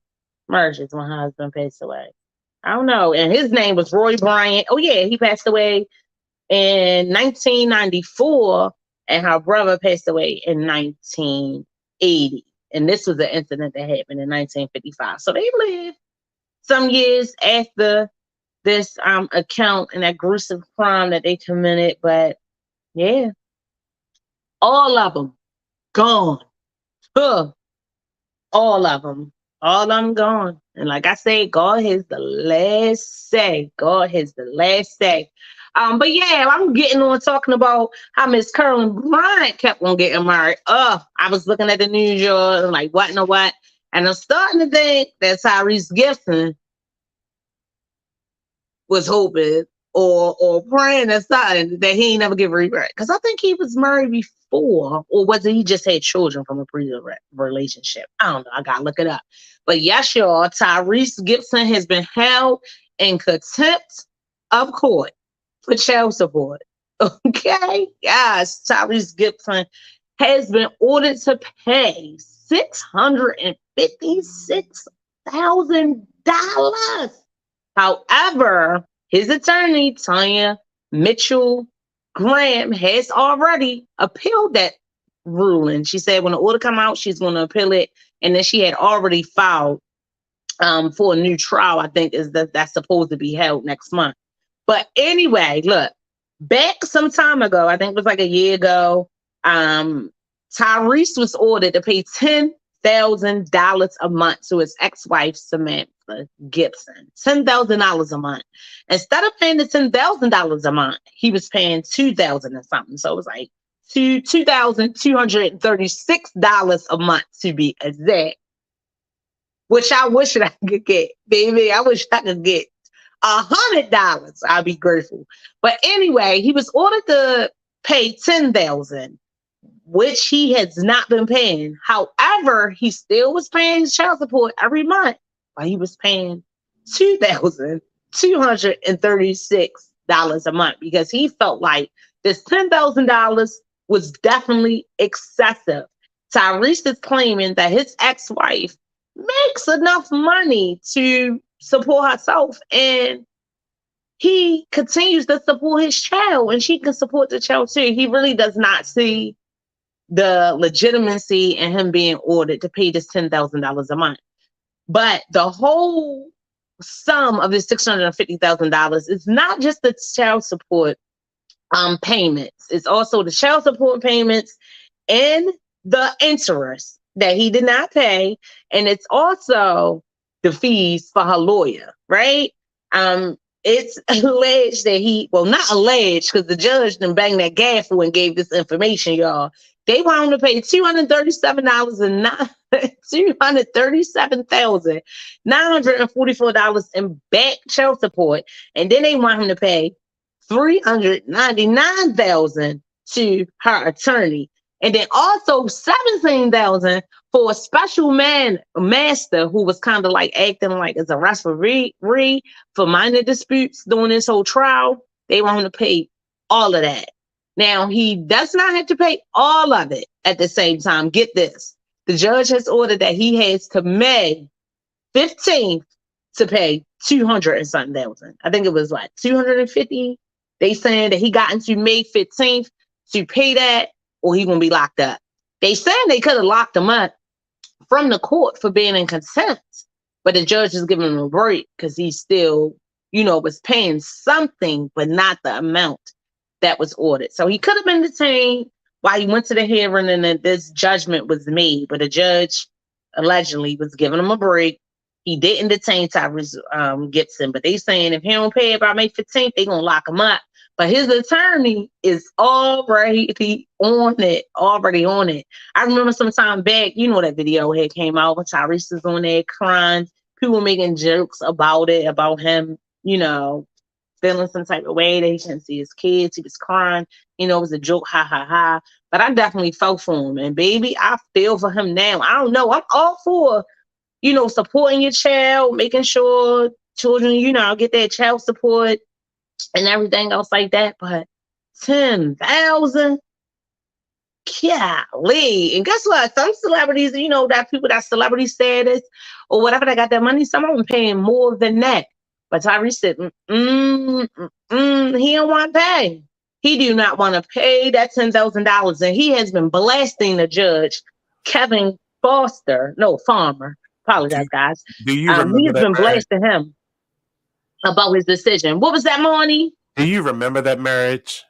marriages when her husband passed away. I don't know. And his name was Roy Bryant. Oh, yeah, he passed away in 1994, and her brother passed away in 1980. And this was an incident that happened in 1955. So they lived some years after this account and that gruesome crime that they committed. But yeah, all of them gone. Huh. All of them gone. And like I said, God has the last say. God has the last say. But yeah, I'm getting on talking about how Miss Carolyn Bryant kept on getting married. I was looking at the news, y'all, and like what and what. And I'm starting to think that Tyrese Gibson was hoping or praying or something that he ain't never get remarried. Because I think he was married before, or whether he just had children from a previous relationship. I don't know. I gotta look it up. But yes, y'all, Tyrese Gibson has been held in contempt of court for child support. Okay? Yes, Tyrese Gibson has been ordered to pay $656,000. However, his attorney, Tanya Mitchell Graham, has already appealed that ruling. She said when the order come out, she's going to appeal it. And then she had already filed for a new trial, I think that's supposed to be held next month. But anyway, look, back some time ago, I think it was like a year ago, Tyrese was ordered to pay $10,000 a month to his ex-wife, Samantha Gibson. $10,000 a month. Instead of paying the $10,000 a month, he was paying $2,000 and something. So it was like $2,236 a month to be exact. Which I wish that I could get, baby. I wish I could get $100. I'd be grateful. But anyway, he was ordered to pay $10,000. which he has not been paying. However, he still was paying his child support every month, but he was paying $2,236 a month because he felt like this $10,000 was definitely excessive. Tyrese is claiming that his ex-wife makes enough money to support herself, and he continues to support his child, and she can support the child too. He really does not see the legitimacy in him being ordered to pay this $10,000 a month. But the whole sum of this $650,000 is not just the child support payments. It's also the child support payments and the interest that he did not pay. And it's also the fees for her lawyer, right? It's alleged that not alleged, because the judge then banged that gavel and gave this information, y'all. They want him to pay $237,944 in back child support, and then they want him to pay $399,000 to her attorney, and then also $17,000 for a special master who was kind of like acting like as a referee for minor disputes during this whole trial. They want him to pay all of that. Now, he does not have to pay all of it at the same time. Get this. The judge has ordered that he has to May 15th to pay 200 and something thousand. I think it was like 250. They saying that he got into May 15th to pay that, or he gonna be locked up. They saying they could have locked him up from the court for being in contempt, but the judge is giving him a break because he still, was paying something, but not the amount that was ordered. So he could have been detained while he went to the hearing, and then this judgment was made, but the judge allegedly was giving him a break. He didn't detain Tyrese Gibson, but they saying if he don't pay it by May 15th, they gonna lock him up. But his attorney is already on it. I remember some time back, that video had came out when Tyrese is on there crying. People making jokes about it, about him, feeling some type of way that he shouldn't see his kids. He was crying. It was a joke, ha, ha, ha. But I definitely felt for him. And baby, I feel for him now. I don't know. I'm all for, supporting your child, making sure children, get their child support and everything else like that. But 10,000, golly. And guess what? Some celebrities, that people that celebrity status or whatever, they got that money, some of them paying more than that. But Tyrese said, he don't want to pay. He do not want to pay that $10,000. And he has been blasting the judge, Kevin Farmer. Apologize, guys. Do you remember he's been blasting him about his decision. What was that, Marnie? Do you remember that marriage?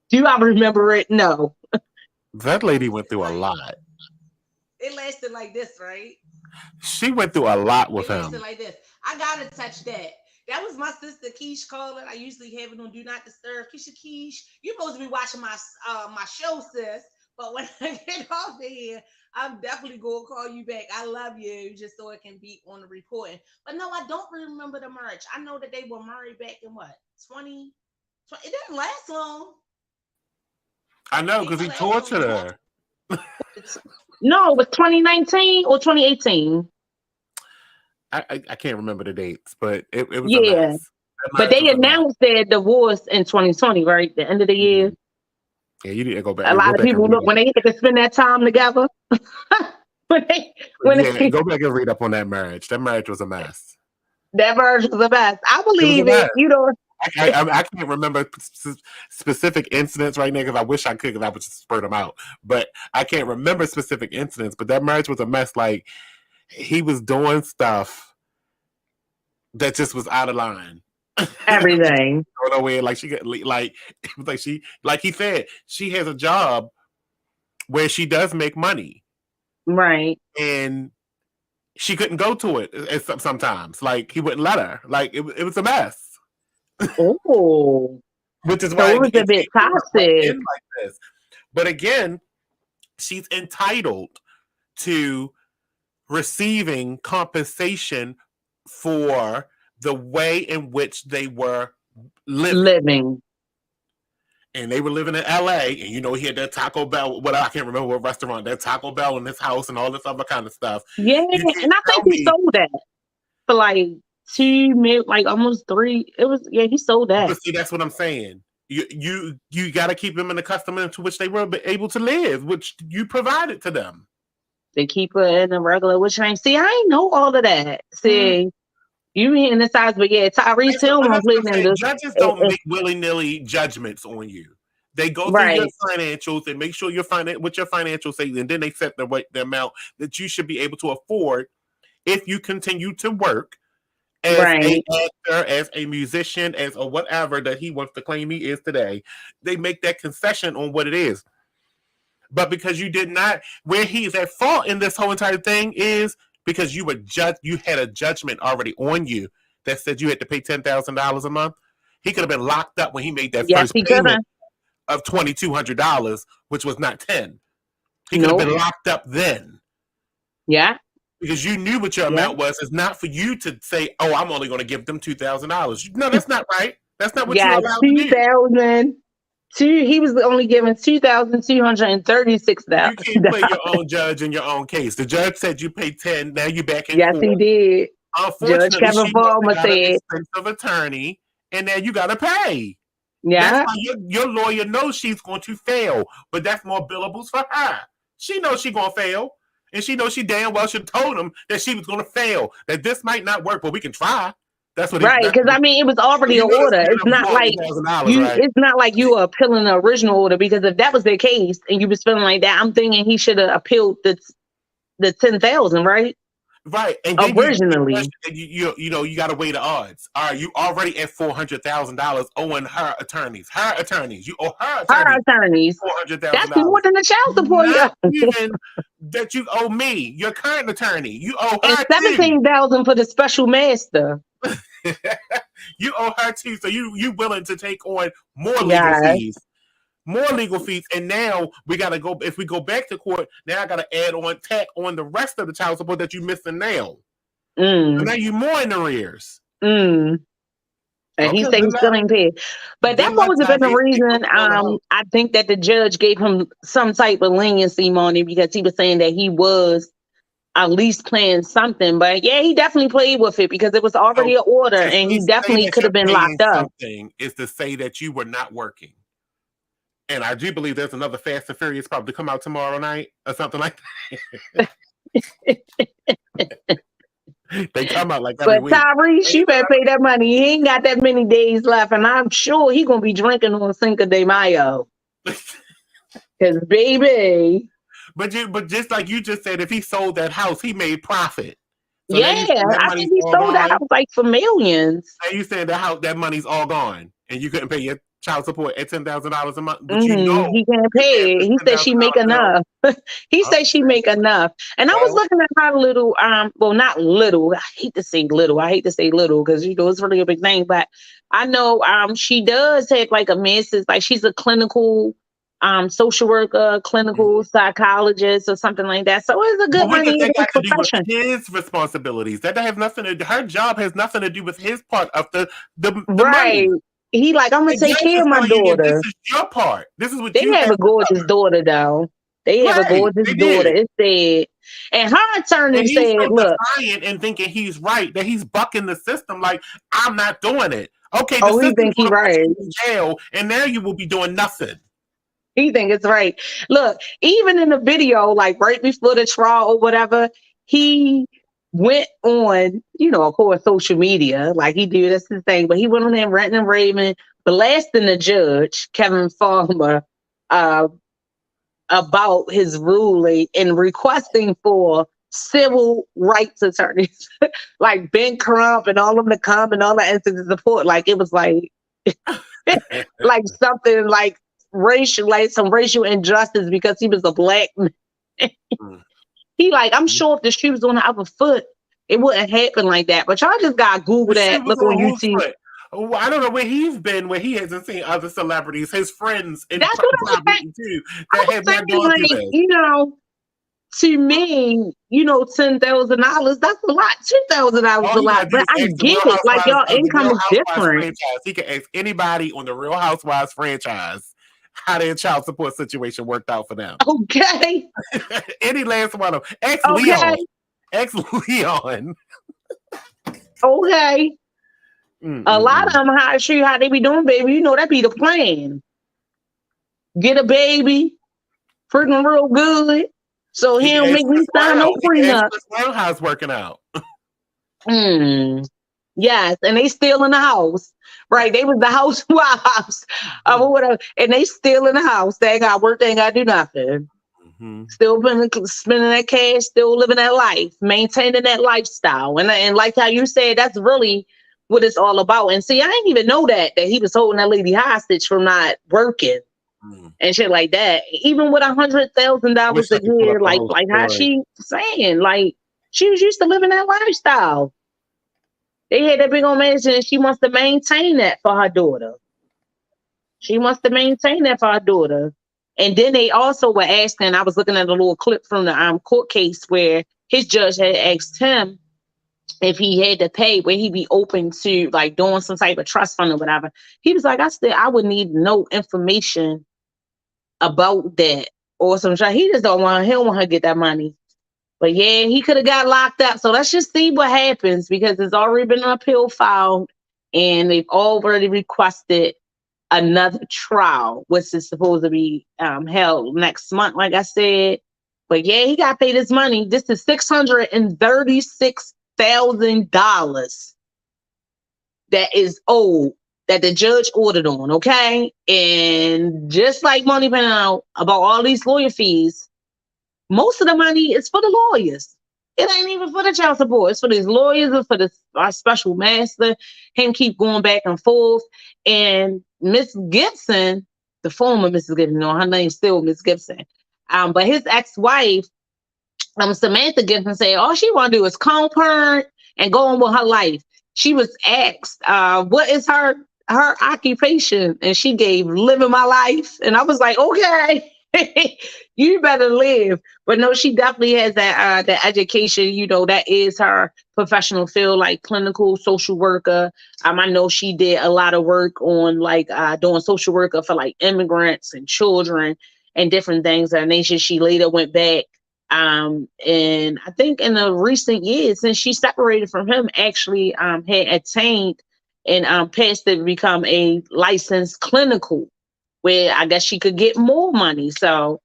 Do I remember it? No. That lady went through a lot. It lasted like this, right? She went through a lot with him. Lasted like this. I gotta touch that. That was my sister Keish calling. I usually have it on Do Not Disturb. Keish, you're supposed to be watching my show, sis. But when I get off of here, I'm definitely going to call you back. I love you, just so it can be on the recording. But no, I don't remember the marriage. I know that they were married back in what, 20? It didn't last long. I know, because he tortured her. No, it was 2019 or 2018. I can't remember the dates, but it was a mess. But they announced their divorce in 2020, right? The end of the year. Yeah, you need to go back. A lot of people look when they get to spend that time together. Go back and read up on that marriage. That marriage was a mess. That marriage was a mess. I believe it. I can't remember specific incidents right now because I wish I could, because I would just spurt them out. But I can't remember specific incidents. But that marriage was a mess. Like, he was doing stuff that just was out of line. Everything. Nowhere. Like she got like he said, she has a job where she does make money, right? And she couldn't go to it sometimes. Like, he wouldn't let her. Like, it was a mess. Oh, which is why it was a bit toxic. Like this. But again, she's entitled to receiving compensation for the way in which they were living. and they were living in LA, and he had that Taco Bell, I can't remember what restaurant, that Taco Bell in his house and all this other kind of stuff. Yeah, You can't and I think tell he me, sold that for like almost 3. He sold that. but see, that's what I'm saying. You got to keep them in the custom into which they were able to live, which you provided to them. They keep her in the regular, which I see, I ain't know all of that. See, you hearing the size, but yeah, Tyrese Tillman played in this. Judges don't make willy-nilly judgments on you. They go through your financials and make sure what your financials say, and then they set the amount that you should be able to afford if you continue to work as an actor, as a musician, as or whatever that he wants to claim he is today. They make that concession on what it is. But because you did not, where he's at fault in this whole entire thing is because you had a judgment already on you that said you had to pay $10,000 a month. He could have been locked up when he made that first payment of $2,200, which was not 10. He could have been locked up then. Yeah. Because you knew what your amount was. It's not for you to say, "Oh, I'm only going to give them $2,000." No, that's not right. That's not what you're allowed to do. 2,000. He was only given $2,236. You can't play your own judge in your own case. The judge said you paid 10. Now you're back in court. Yes, he did. Unfortunately, Judge Kevin Farmer said, an expensive attorney, and now you got to pay. Yeah. That's why your lawyer knows she's going to fail, but that's more billables for her. She knows she's going to fail, and she knows she damn well should have told him that she was going to fail, that this might not work, but we can try. That's what because it was already an order. It's not like it's not like you are appealing the original order, because if that was the case and you was feeling like that, I'm thinking he should have appealed the 10,000, right? Right. And originally, you got to weigh the odds. All right, you already at $400,000 owing her attorneys. You owe her attorneys $400,000. That's more than the child support. Even that you owe me, your current attorney. You owe her $17,000 for the special master. You owe her too, so you willing to take on more legal fees. More legal fees, and now we gotta go. If we go back to court, now I gotta tack on the rest of the child support that you're missing now. So now you're more in arrears. And he said he's still ain't paid. But that's always been the reason. I think that the judge gave him some type of leniency on it, because he was saying that he was at least playing something. But yeah, he definitely played with it because it was already an order, and he definitely could have been locked up. Something is to say that you were not working. And I do believe there's another Fast and Furious probably come out tomorrow night or something like that. They come out like every week. But Tyrese, you better pay that money. He ain't got that many days left, and I'm sure he's gonna be drinking on Cinco de Mayo. Because baby. But just like you just said, if he sold that house, he made profit. So I think he sold that house like for millions. And you said that money's all gone, and you couldn't pay your child support at $10,000 a month, but you know he can't pay it. He said she make enough. He said she make enough. And I was looking at her little, not little. I hate to say little because it's really a big thing. But I know she does have like a master's, like she's a clinical social worker, clinical psychologist, or something like that. So it's a good money profession. His responsibilities that have nothing to do. Her job has nothing to do with his part of the money. He like, I'm gonna take care of my daughter. This is your part. This is what they have a gorgeous daughter, though. They have a gorgeous daughter. It said, and her attorney said, "Look, and thinking he's right, that he's bucking the system. Like, I'm not doing it. Okay, he think he's right. In jail, and now you will be doing nothing. He think it's right. Look, even in the video, like right before the trial or whatever, he went on, of course, social media, like he did, that's his thing, but he went on there ranting and raving, blasting the judge, Kevin Farmer, about his ruling and requesting for civil rights attorneys, like Ben Crump and all of them to come and all that instant support. Like, it was like, like something like racial, like some racial injustice because he was a black man. He like, I'm sure if the shoe was on the other foot, it wouldn't happen like that. But y'all just gotta Google that. Look on YouTube. I don't know where he's been, where he hasn't seen other celebrities, his friends, and that's what I'm saying. Too, that have not gone through this. To me, $10,000, that's a lot. $2,000 a lot, but I get it. Like, y'all income is different. He can ask anybody on the Real Housewives franchise how their child support situation worked out for them. Okay. Any last one of them. Okay. Ex-Leon. Okay. A lot of them, how they be doing, baby. You know, that be the plan. Get a baby, freaking real good, so he don't make me sign no prenup. How's working out? Yes, and they still in the house. Right, they was the housewives or whatever, and they still in the house. They ain't got work, they ain't got to do nothing. Still spending that cash, still living that life, maintaining that lifestyle. And like how you said, that's really what it's all about. And see, I didn't even know that he was holding that lady hostage from not working and shit like that. Even with $100,000 a year, like how she saying, like she was used to living that lifestyle. They had that big old mansion, and she wants to maintain that for her daughter. And then they also were asking, I was looking at a little clip from the court case where his judge had asked him if he had to pay, where he'd be open to like doing some type of trust fund or whatever. He was like, I would need no information about that or some shit. He don't want her to get that money. But yeah, he could have got locked up. So let's just see what happens, because it's already been an appeal filed and they've already requested another trial, which is supposed to be held next month, like I said. But yeah, he got paid his money. This is $636,000 that is owed, that the judge ordered on, okay? And just like Money pointed out about all these lawyer fees, most of the money is for the lawyers. It ain't even for the child support. It's for these lawyers and for our special master. Him keep going back and forth. And Miss Gibson, the former Mrs. Gibson, her name's still Miss Gibson. But his ex-wife, Samantha Gibson, said all she want to do is co-parent and go on with her life. She was asked, what is her occupation? And she gave living my life. And I was like, okay. You better live. But no, she definitely has that education. You know, that is her professional field, like clinical social worker. I know she did a lot of work on like doing social worker for like immigrants and children and different things of that nature. She later went back. And I think in the recent years, since she separated from him, actually had attained and passed to become a licensed clinical, where I guess she could get more money. So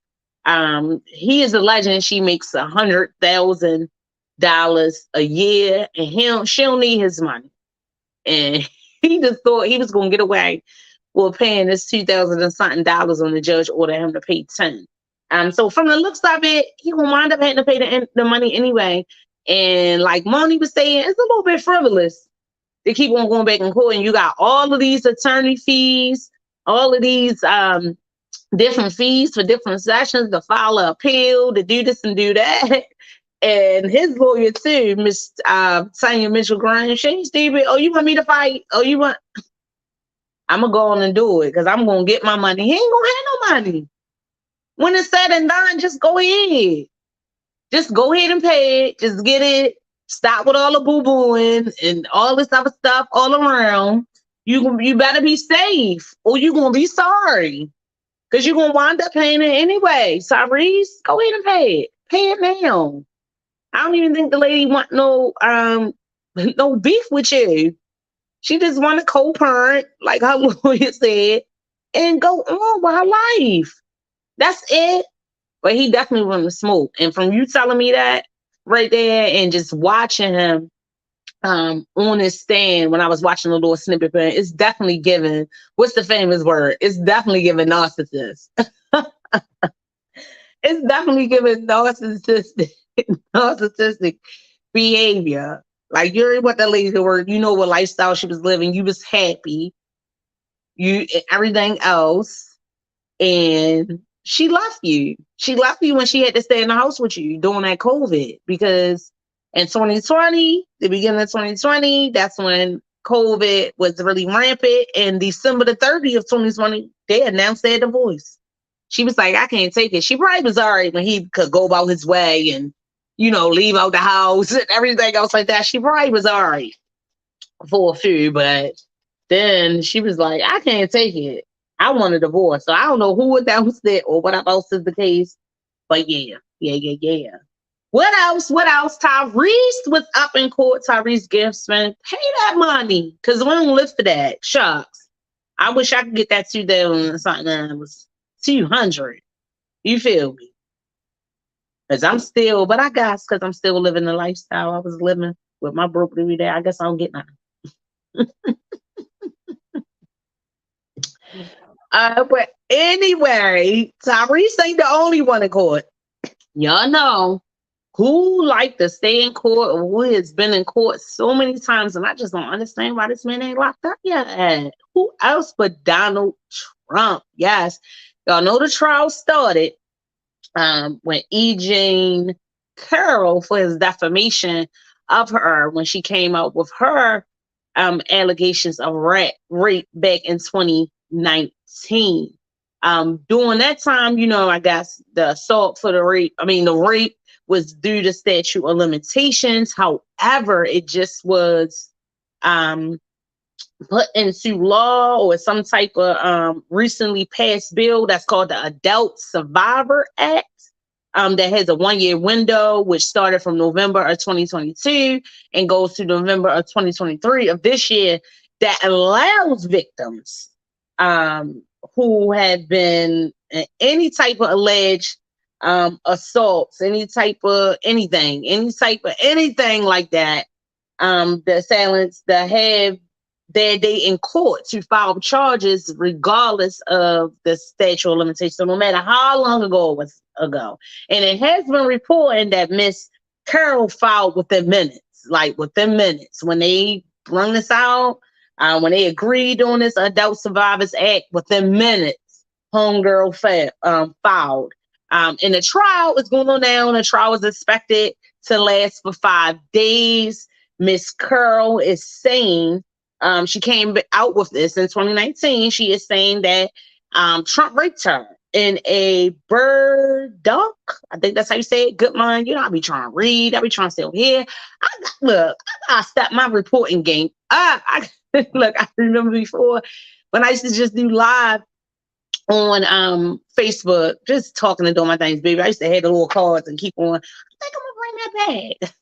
he is a legend. She makes $100,000 a year, and she don't need his money. And he just thought he was going to get away with paying this $2,000 and something on the judge order him to pay $10,000. So from the looks of it, he will wind up having to pay the money anyway. And like Moni was saying, it's a little bit frivolous to keep on going back in court. And you got all of these attorney fees, all of these different fees for different sessions, to file an appeal, to do this and do that. And his lawyer too, Miss Tanya Mitchell-Graham, she Stevie, oh, you want me to fight? Oh, you want? I'm going to go on and do it because I'm going to get my money. He ain't going to have no money. When it's said and done, just go ahead. Just go ahead and pay it. Just get it. Stop with all the boo-booing and all this other stuff all around. You better be safe or you're going to be sorry. Because you're going to wind up paying it anyway. Tyrese, go ahead and pay it. Pay it now. I don't even think the lady want no beef with you. She just want to co-parent, like her lawyer said, and go on with her life. That's it. But he definitely wanted to smoke. And from you telling me that right there and just watching him on his stand when I was watching the little snippet, it's definitely given, what's the famous word? It's definitely given narcissist. It's definitely given narcissistic behavior. Like you already what that lady word, you know what lifestyle she was living. You was happy. You everything else. And she left you. She left you when she had to stay in the house with you during that COVID, because in 2020, the beginning of 2020, that's when COVID was really rampant. And December the 30th of 2020, they announced their divorce. She was like, I can't take it. She probably was all right when he could go about his way and, you know, leave out the house and everything else like that. She probably was all right for a few, but then she was like, I can't take it. I want a divorce. So I don't know who announced it or what else is the case. But yeah. What else? Tyrese was up in court. Tyrese Gibson, pay that money. Because we don't live for that. Shucks. I wish I could get that 2,000 something that was 200. You feel me? Because but I guess because I'm still living the lifestyle I was living with my broke every day. I guess I don't get nothing. But anyway, Tyrese ain't the only one in court. Y'all know who like to stay in court or who has been in court so many times, and I just don't understand why this man ain't locked up yet. Who else but Donald Trump? Yes, y'all know the trial started when E. Jean Carroll for his defamation of her when she came out with her allegations of rape back in 2019. During that time, I guess the assault for the rape was due to statute of limitations. However, it just was put into law or some type of recently passed bill that's called the Adult Survivor Act. That has a 1-year window, which started from November of 2022 and goes to November of 2023 of this year, that allows victims who have been any type of alleged assaults, any type of anything like that, the assailants that have their day in court to file charges regardless of the statute of limitations. So no matter how long ago it was ago. And it has been reported that Miss Carroll filed within minutes. When they bring this out, when they agreed on this Adult Survivors Act, within minutes, homegirl filed. And the trial is going on now. The trial is expected to last for 5 days. Miss Carroll is saying, she came out with this in 2019. She is saying that Trump raped her in a Burdock. I think that's how you say it. Good mind. I be trying to read. I be trying to stay over here. I gotta step my reporting game up. I remember before when I used to just do live on Facebook, just talking and doing my things, baby. I used to have the little cards and keep on. I think I'm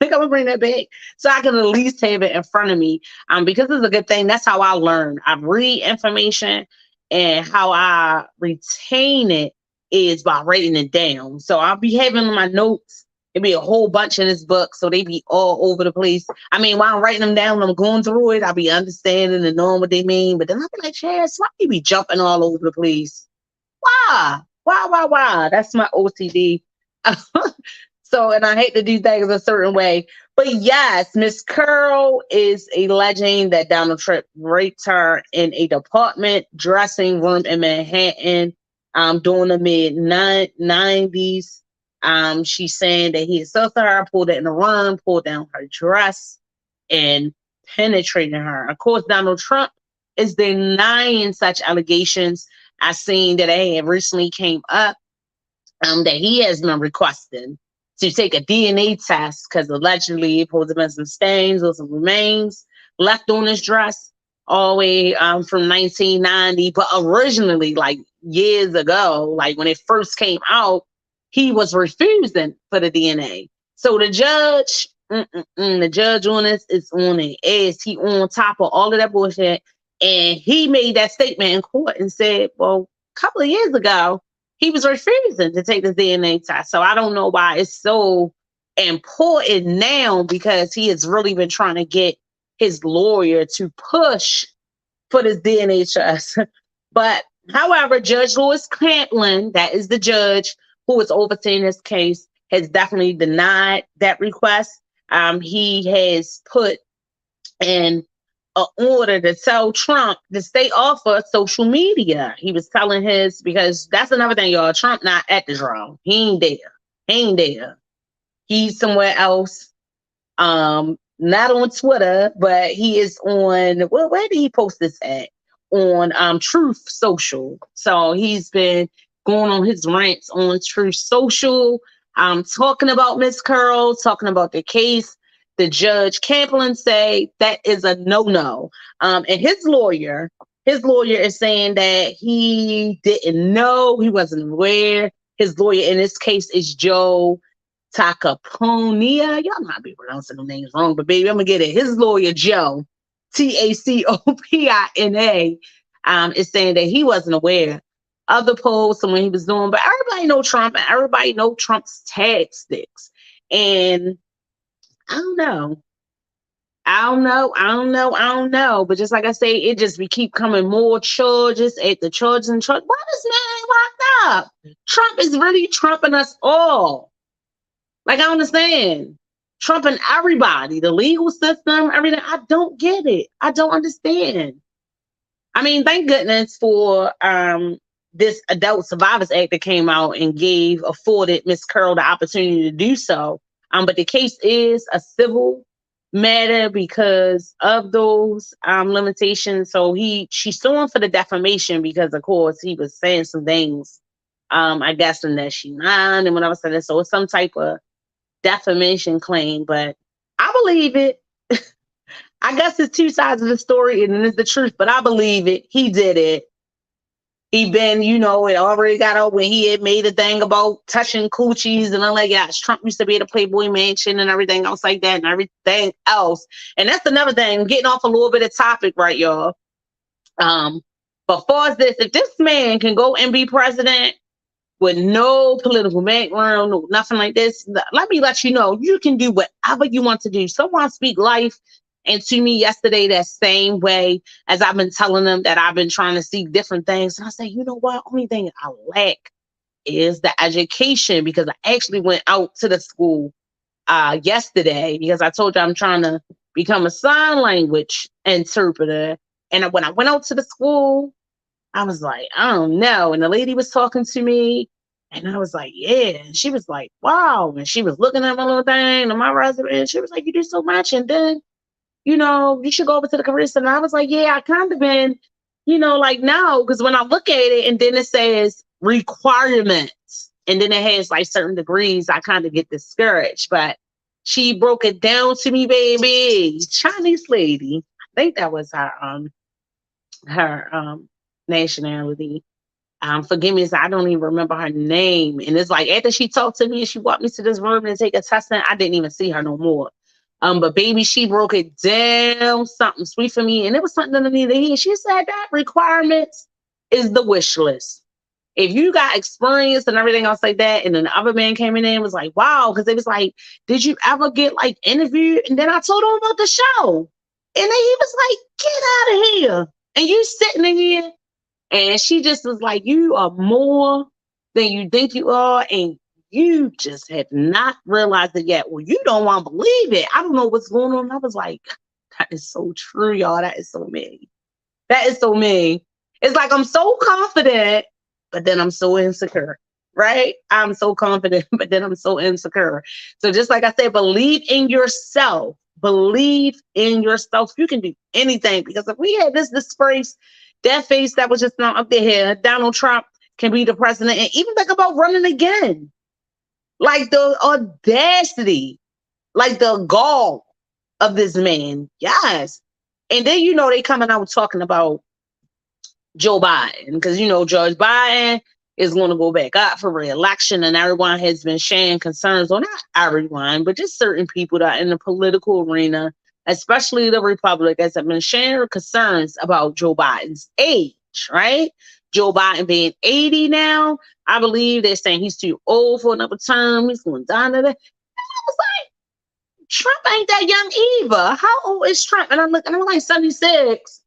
gonna bring that back. So I can at least have it in front of me. Because it's a good thing. That's how I learn. I read information, and how I retain it is by writing it down. So I'll be having my notes. It'd be a whole bunch in this book, so they be all over the place. While I'm writing them down, I'm going through it, I'll be understanding and knowing what they mean. But then I'll be like, Chaz, why you be jumping all over the place? Why? That's my OCD. So, and I hate to do things a certain way. But yes, Miss Carroll is alleging that Donald Trump raped her in a department dressing room in Manhattan during the mid-90s. She's saying that he assaulted her, pulled her in the room, pulled down her dress, and penetrated her. Of course, Donald Trump is denying such allegations. I seen that they recently came up that he has been requesting to take a DNA test because allegedly it supposed to have been some stains or some remains left on his dress all the way from 1990. But originally, like years ago, like when it first came out, he was refusing for the DNA. So the judge on this is on the ass. He on top of all of that bullshit. And he made that statement in court and said, well, a couple of years ago, he was refusing to take the DNA test. So I don't know why it's so important now, because he has really been trying to get his lawyer to push for this DNA test. But however, Judge Lewis Camplin, that is the judge who is overseeing this case, has definitely denied that request. He has put in an order to tell Trump to stay off of social media. He was telling because that's another thing, y'all. Trump not at the trial. He ain't there. He's somewhere else. Not on Twitter, but he is on, where did he post this at? On Truth Social. So he's been going on his rants on Truth Social, talking about Miss Carroll, talking about the case. The judge Camplin say that is a no-no. And his lawyer his lawyer is saying that he didn't know, he wasn't aware. His lawyer in this case is Joe Tacaponia. Y'all might be pronouncing the names wrong, but baby, I'm gonna get it. His lawyer, Joe, Tacopina, is saying that he wasn't aware of the post and when he was doing, but everybody know Trump and everybody know Trump's tactics. And I don't know. But just like I say, we keep coming more charges at the charges and charges. Why this man ain't locked up? Trump is really trumping us all. Like, I understand. Trumping everybody, the legal system, everything. I don't get it. I don't understand. I mean, thank goodness for this Adult Survivors Act that came out and afforded Miss Curl the opportunity to do so. But the case is a civil matter because of those limitations. So she's suing for the defamation because, of course, he was saying some things, I guess, in that she lied and whatever. So it's some type of defamation claim, but I believe it. I guess it's two sides of the story and it's the truth, but I believe it. He did it. He been, it already got out when he had made a thing about touching coochies and all that. Yes, Trump used to be at a Playboy Mansion and everything else like that and everything else. And that's another thing. I'm getting off a little bit of topic, right, y'all? But far as this, if this man can go and be president with no political background, no nothing like this, let me let you know, you can do whatever you want to do. Someone speak life into me yesterday that same way as I've been telling them that I've been trying to seek different things. And I say, you know what? Only thing I lack is the education, because I actually went out to the school yesterday because I told you I'm trying to become a sign language interpreter. And when I went out to the school, I was like, I don't know. And the lady was talking to me and I was like, yeah. And she was like, wow. And she was looking at my little thing and my resume. And she was like, you do so much. And then, you should go over to the career center. I was like, yeah, I kind of been, like, no. Because when I look at it and then it says requirements and then it has like certain degrees, I kind of get discouraged. But she broke it down to me, baby. Chinese lady. I think that was her nationality. Forgive me, I don't even remember her name. And it's like after she talked to me and she walked me to this room to take a test, and I didn't even see her no more. But baby, she broke it down, something sweet for me, and it was something underneath the head. She said that requirements is the wish list. If you got experience and everything else like that, and then the other man came in and was like, wow, because it was like, did you ever get like interviewed? And then I told him about the show. And then he was like, get out of here. And you sitting in here. And she just was like, you are more than you think you are. And you just have not realized it yet. Well, you don't want to believe it. I don't know what's going on. I was like, that is so true, y'all. That is so me. That is so me. It's like I'm so confident, but then I'm so insecure, right? I'm so confident, but then I'm so insecure. So just like I said, believe in yourself. Believe in yourself. You can do anything, because if we had this disgrace, that face that was just not up there, Donald Trump can be the president and even think about running again. Like the audacity, like the gall of this man. Yes. And then, they coming out talking about Joe Biden, because, Judge Biden is going to go back up for re-election, and everyone has been sharing concerns, or not everyone, but just certain people that are in the political arena, especially the Republicans, have been sharing concerns about Joe Biden's age, right? Joe Biden being 80 now. I believe they're saying he's too old for another term. He's going down to that. And I was like, Trump ain't that young either. How old is Trump? And I'm like 76.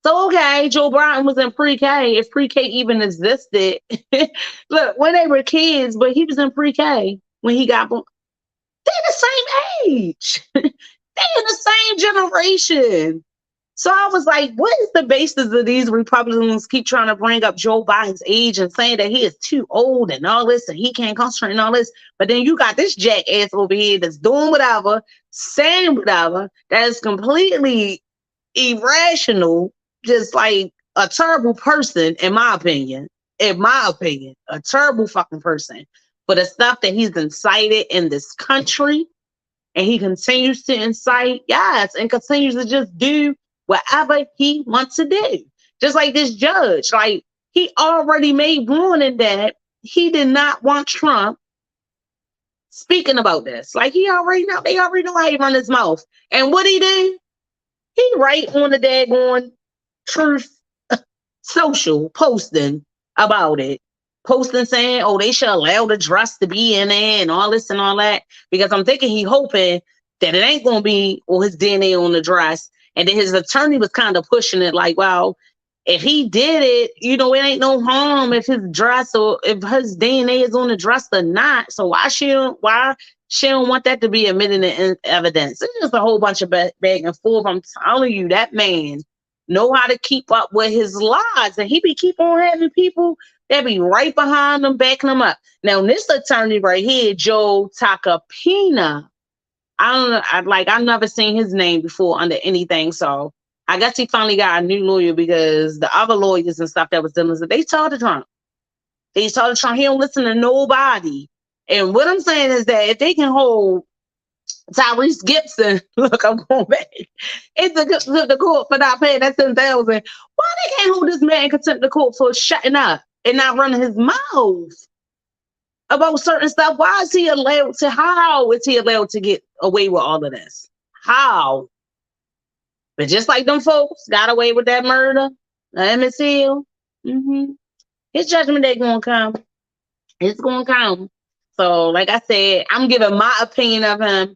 So, okay, Joe Biden was in pre-K, if pre-K even existed. Look, when they were kids, but he was in pre-K when he got born. They're the same age. They're in the same generation. So I was like, what is the basis of these Republicans keep trying to bring up Joe Biden's age and saying that he is too old and all this and he can't concentrate and all this? But then you got this jackass over here that's doing whatever, saying whatever, that is completely irrational, just like a terrible person, in my opinion, a terrible fucking person for the stuff that he's incited in this country. And he continues to incite, yes, and continues to just do whatever he wants to do. Just like this judge, like he already made warning that he did not want Trump speaking about this. Like they already know how he run his mouth. And what he did, he right on the daggone Truth Social posting about it. Posting saying, oh, they should allow the dress to be in there and all this and all that. Because I'm thinking he hoping that it ain't going to be all his DNA on the dress. And then his attorney was kind of pushing it like, well, if he did it, it ain't no harm if his dress or if his DNA is on the dress or not. So why she don't want that to be admitted in evidence? It's just a whole bunch of back and forth. I'm telling you, that man know how to keep up with his lies, and he be keep on having people that be right behind him, backing him up. Now, this attorney right here, Joe Tacopina, I've never seen his name before under anything. So I guess he finally got a new lawyer because the other lawyers and stuff that was dealing with it, they told Trump. He don't listen to nobody. And what I'm saying is that if they can hold Tyrese Gibson, look, I'm going back. It's the court for not paying that $10,000. Why they can't hold this man in contempt of court for shutting up and not running his mouth about certain stuff? How is he allowed to get away with all of this? How? But just like them folks got away with that murder, Emmett Till, his judgment day gonna come. It's gonna come. So, like I said, I'm giving my opinion of him.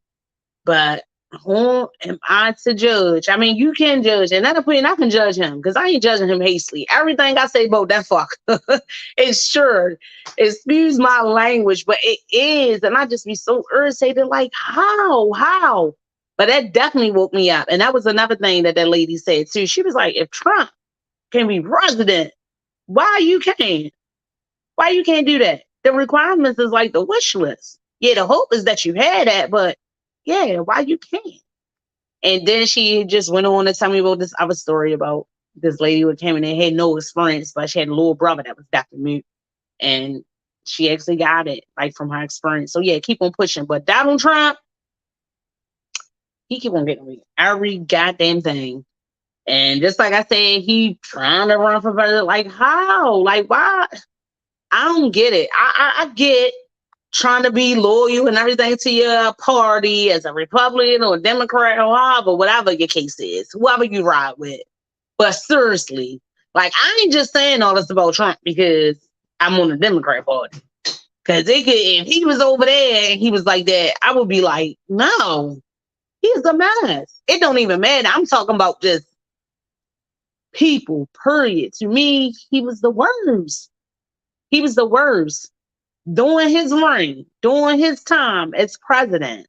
But who am I to judge? I mean, you can judge. And that opinion, I can judge him because I ain't judging him hastily. Everything I say about that fuck, it's sure. Excuse my language, but it is. And I just be so irritated, like, how? But that definitely woke me up. And that was another thing that lady said, too. She was like, if Trump can be president, why you can't? Why you can't do that? The requirements is like the wish list. Yeah, the hope is that you had that, but yeah, why you can't? And then she just went on to tell me about this other story about this lady who came in and had no experience, but she had a little brother that was Dr. Mute. And she actually got it, like, from her experience. So yeah, keep on pushing. But Donald Trump, he keep on getting me every goddamn thing. And just like I said, he trying to run for president. Like, how? Like, why? I don't get it. I get trying to be loyal and everything to your party as a Republican or a Democrat or however, whatever your case is, whoever you ride with. But seriously, like, I ain't just saying all this about Trump because I'm on the Democrat party. Because if he was over there and he was like that, I would be like, no, he's a mess. It don't even matter. I'm talking about just people, period. To me, he was the worst. He was the worst. During his reign, during his time as president,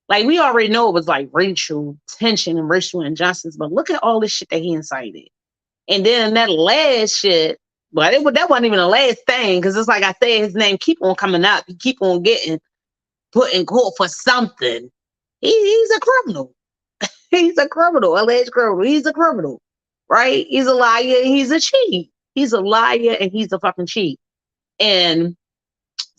like, we already know it was like racial tension and racial injustice, but look at all this shit that he incited. And then that last shit, but that wasn't even the last thing, because it's like I said, his name keep on coming up. He keep on getting put in court for something. He's a criminal. He's a criminal, alleged criminal. He's a criminal, right? He's a liar and he's a cheat. He's a liar and he's a fucking cheat. And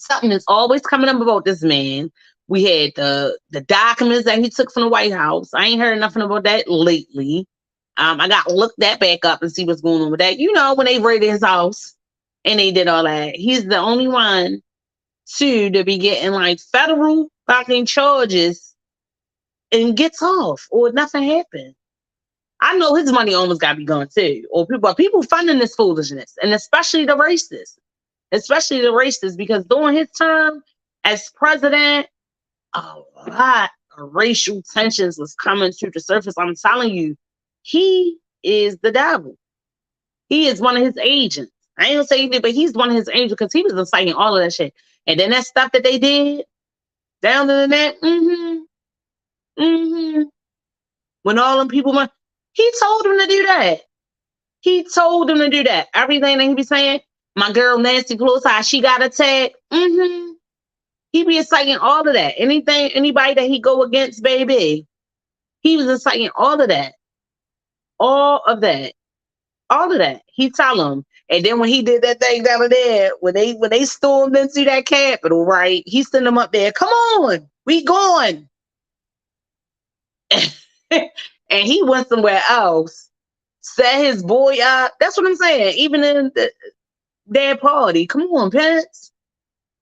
something is always coming up about this man. We had the documents that he took from the White House. I ain't heard nothing about that lately. I got to look that back up and see what's going on with that. You know, when they raided his house and they did all that. He's the only one to be getting like federal fucking charges and gets off, or nothing happened. I know his money almost got to be gone too. Or people funding this foolishness, and especially the racists. Especially the racists, because during his term as president, a lot of racial tensions was coming to the surface. I'm telling you, he is the devil. He is one of his agents. I ain't gonna say anything, but he's one of his agents because he was inciting all of that shit. And then that stuff that they did down in the net, when all them people went, he told them to do that. He told them to do that. Everything that he be saying. My girl Nancy Pelosi, she got attacked. He be inciting all of that. Anybody that he go against, baby, he was inciting all of that. All of that. All of that. He tell them. And then when he did that thing down there, when they stormed into that Capitol, right? He sent them up there. Come on, we going. And he went somewhere else set his boy up. That's what I'm saying. Even in their party. Come on, Pence.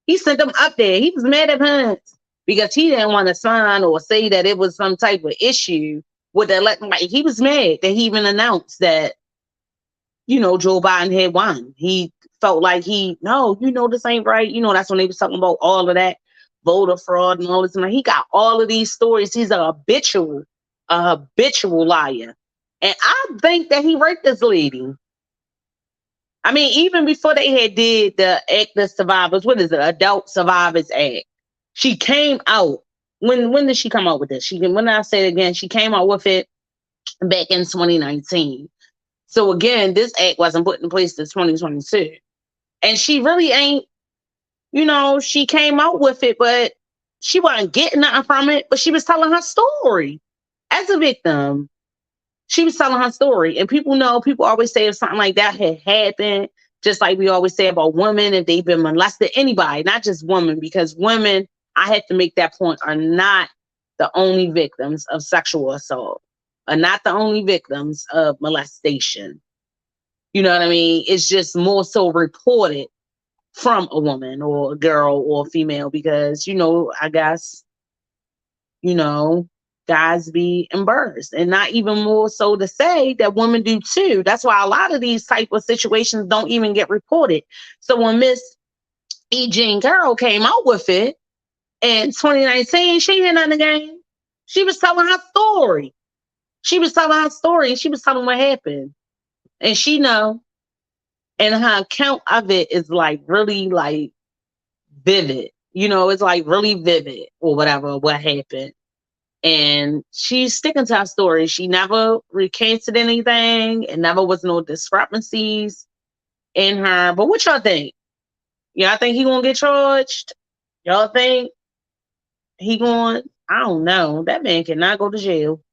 He sent them up there. He was mad at Pence because he didn't want to sign or say that it was some type of issue with the election. Like, he was mad that he even announced that, Joe Biden had won. He felt like no, this ain't right. That's when they was talking about all of that voter fraud and all this. And he got all of these stories. He's a habitual liar. And I think that he raped this lady. I mean, even before they had did the Act of Survivors, what is it? Adult Survivors Act. She came out. When did she come out with this? When I say it again, she came out with it back in 2019. So again, this act wasn't put in place until 2022. And she really ain't, she came out with it, but she wasn't getting nothing from it, but she was telling her story as a victim. She was telling her story. And people always say if something like that had happened, just like we always say about women, if they've been molested, anybody, not just women, because women, I have to make that point, are not the only victims of sexual assault, are not the only victims of molestation. You know what I mean? It's just more so reported from a woman or a girl or a female because, I guess, guys be embarrassed, and not even more so to say that women do too. That's why a lot of these type of situations don't even get reported. So when Miss E. Jean Carroll came out with it in 2019, she had nothing to gain. She was telling her story. She was telling what happened. And she know, and her account of it is like really like vivid. It's like really vivid or whatever, what happened. And she's sticking to her story. She never recanted anything, and never was no discrepancies in her. But what y'all think? Y'all think he gonna get charged? Y'all think he going? I don't know. That man cannot go to jail.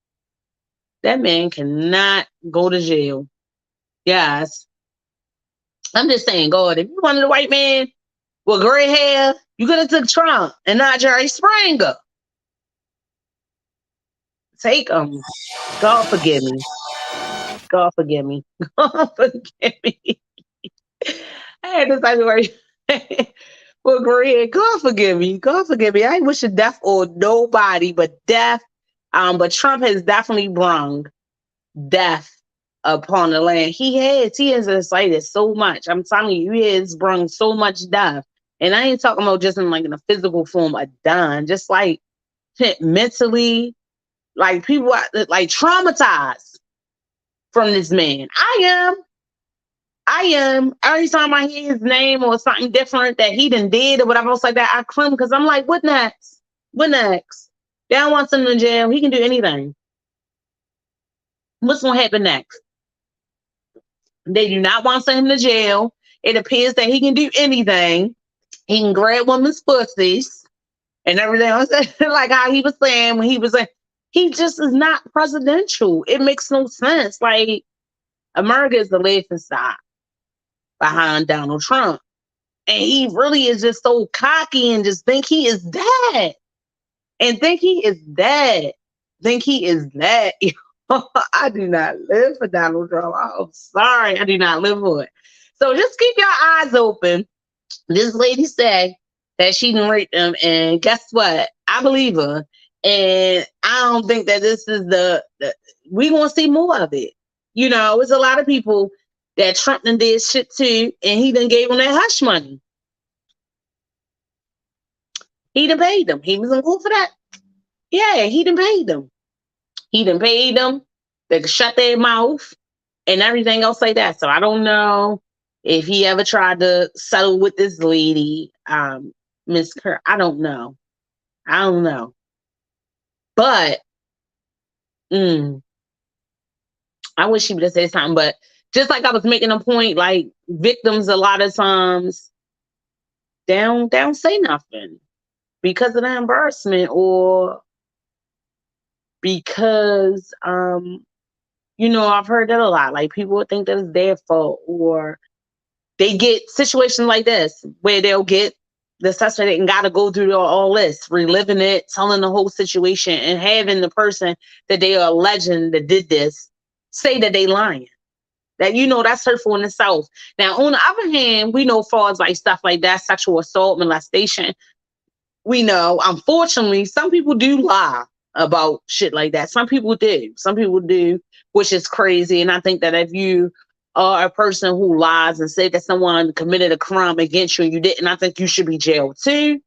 That man cannot go to jail. Guys, I'm just saying, God, if you wanted a white man with gray hair, you could have took Trump and not Jerry Springer. Take them. God forgive me. God forgive me. God forgive me. I had to say the word. Well, Greg, God forgive me. God forgive me. I ain't wishing death on nobody but death. But Trump has definitely brung death upon the land. He has incited so much. I'm telling you, he has brung so much death. And I ain't talking about just in a physical form of dying, just like mentally. Like people are like traumatized from this man. I am. Every time I hear his name or something different that he done did or whatever else like that, I cringe because I'm like, what next? What next? They don't want him in jail. He can do anything. What's going to happen next? They do not want to send him to jail. It appears that he can do anything. He can grab women's pussies and everything else. Like how he was saying when he was like, he just is not presidential. It makes no sense. Like, America is the laughing stock behind Donald Trump. And he really is just so cocky and just think he is that. And think he is that. Think he is that. I do not live for Donald Trump. I'm sorry. I do not live for it. So just keep your eyes open. This lady said that she didn't rape him. And guess what? I believe her. And I don't think that this is we going to see more of it. It's a lot of people that Trump done did shit to, and he done gave them that hush money. He done paid them. He was in court for that. Yeah, he done paid them. He done paid them. They could shut their mouth and everything else like that. So I don't know if he ever tried to settle with this lady, Miss Kerr. I don't know. But I wish she would have said something. But just like I was making a point, like victims a lot of times they don't say nothing because of the embarrassment or because I've heard that a lot. Like people would think that it's their fault, or they get situations like this where they'll get the suspect and got to go through all this, reliving it, telling the whole situation, and having the person that they are alleging that did this say that they lying. That, that's hurtful in itself. Now, on the other hand, we know far as like stuff like that, sexual assault, molestation, we know, unfortunately, some people do lie about shit like that. Some people do, which is crazy. And I think that if you are a person who lies and say that someone committed a crime against you and you didn't, I think you should be jailed too.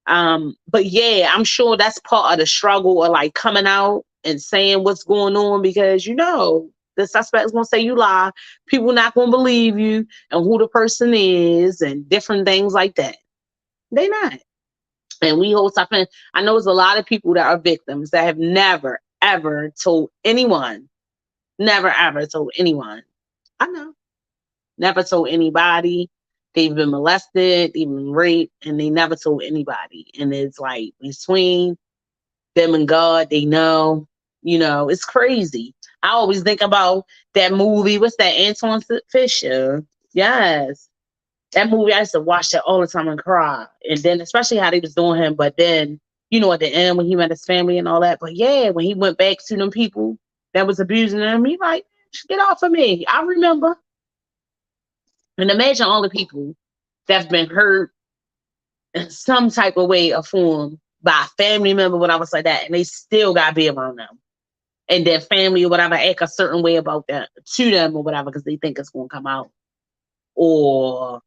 But yeah, I'm sure that's part of the struggle of like coming out and saying what's going on, because the suspect is going to say you lie. People not going to believe you and who the person is and different things like that. They not. And we hold something. I know there's a lot of people that are victims that have never, ever told anyone. Never, ever told anyone. I know. Never told anybody. They've been molested, they've been raped, and they never told anybody. And it's like between them and God, they know. It's crazy. I always think about that movie. What's that? Antoine Fisher. Yes. That movie, I used to watch that all the time and cry. And then especially how they was doing him. But then, at the end when he met his family and all that. But yeah, when he went back to them people that was abusing him, he like, get off of me. I remember. And imagine all the people that's been hurt in some type of way or form by a family member, whatever like that, and they still got to be around them. And their family or whatever act a certain way about that to them or whatever because they think it's going to come out. Or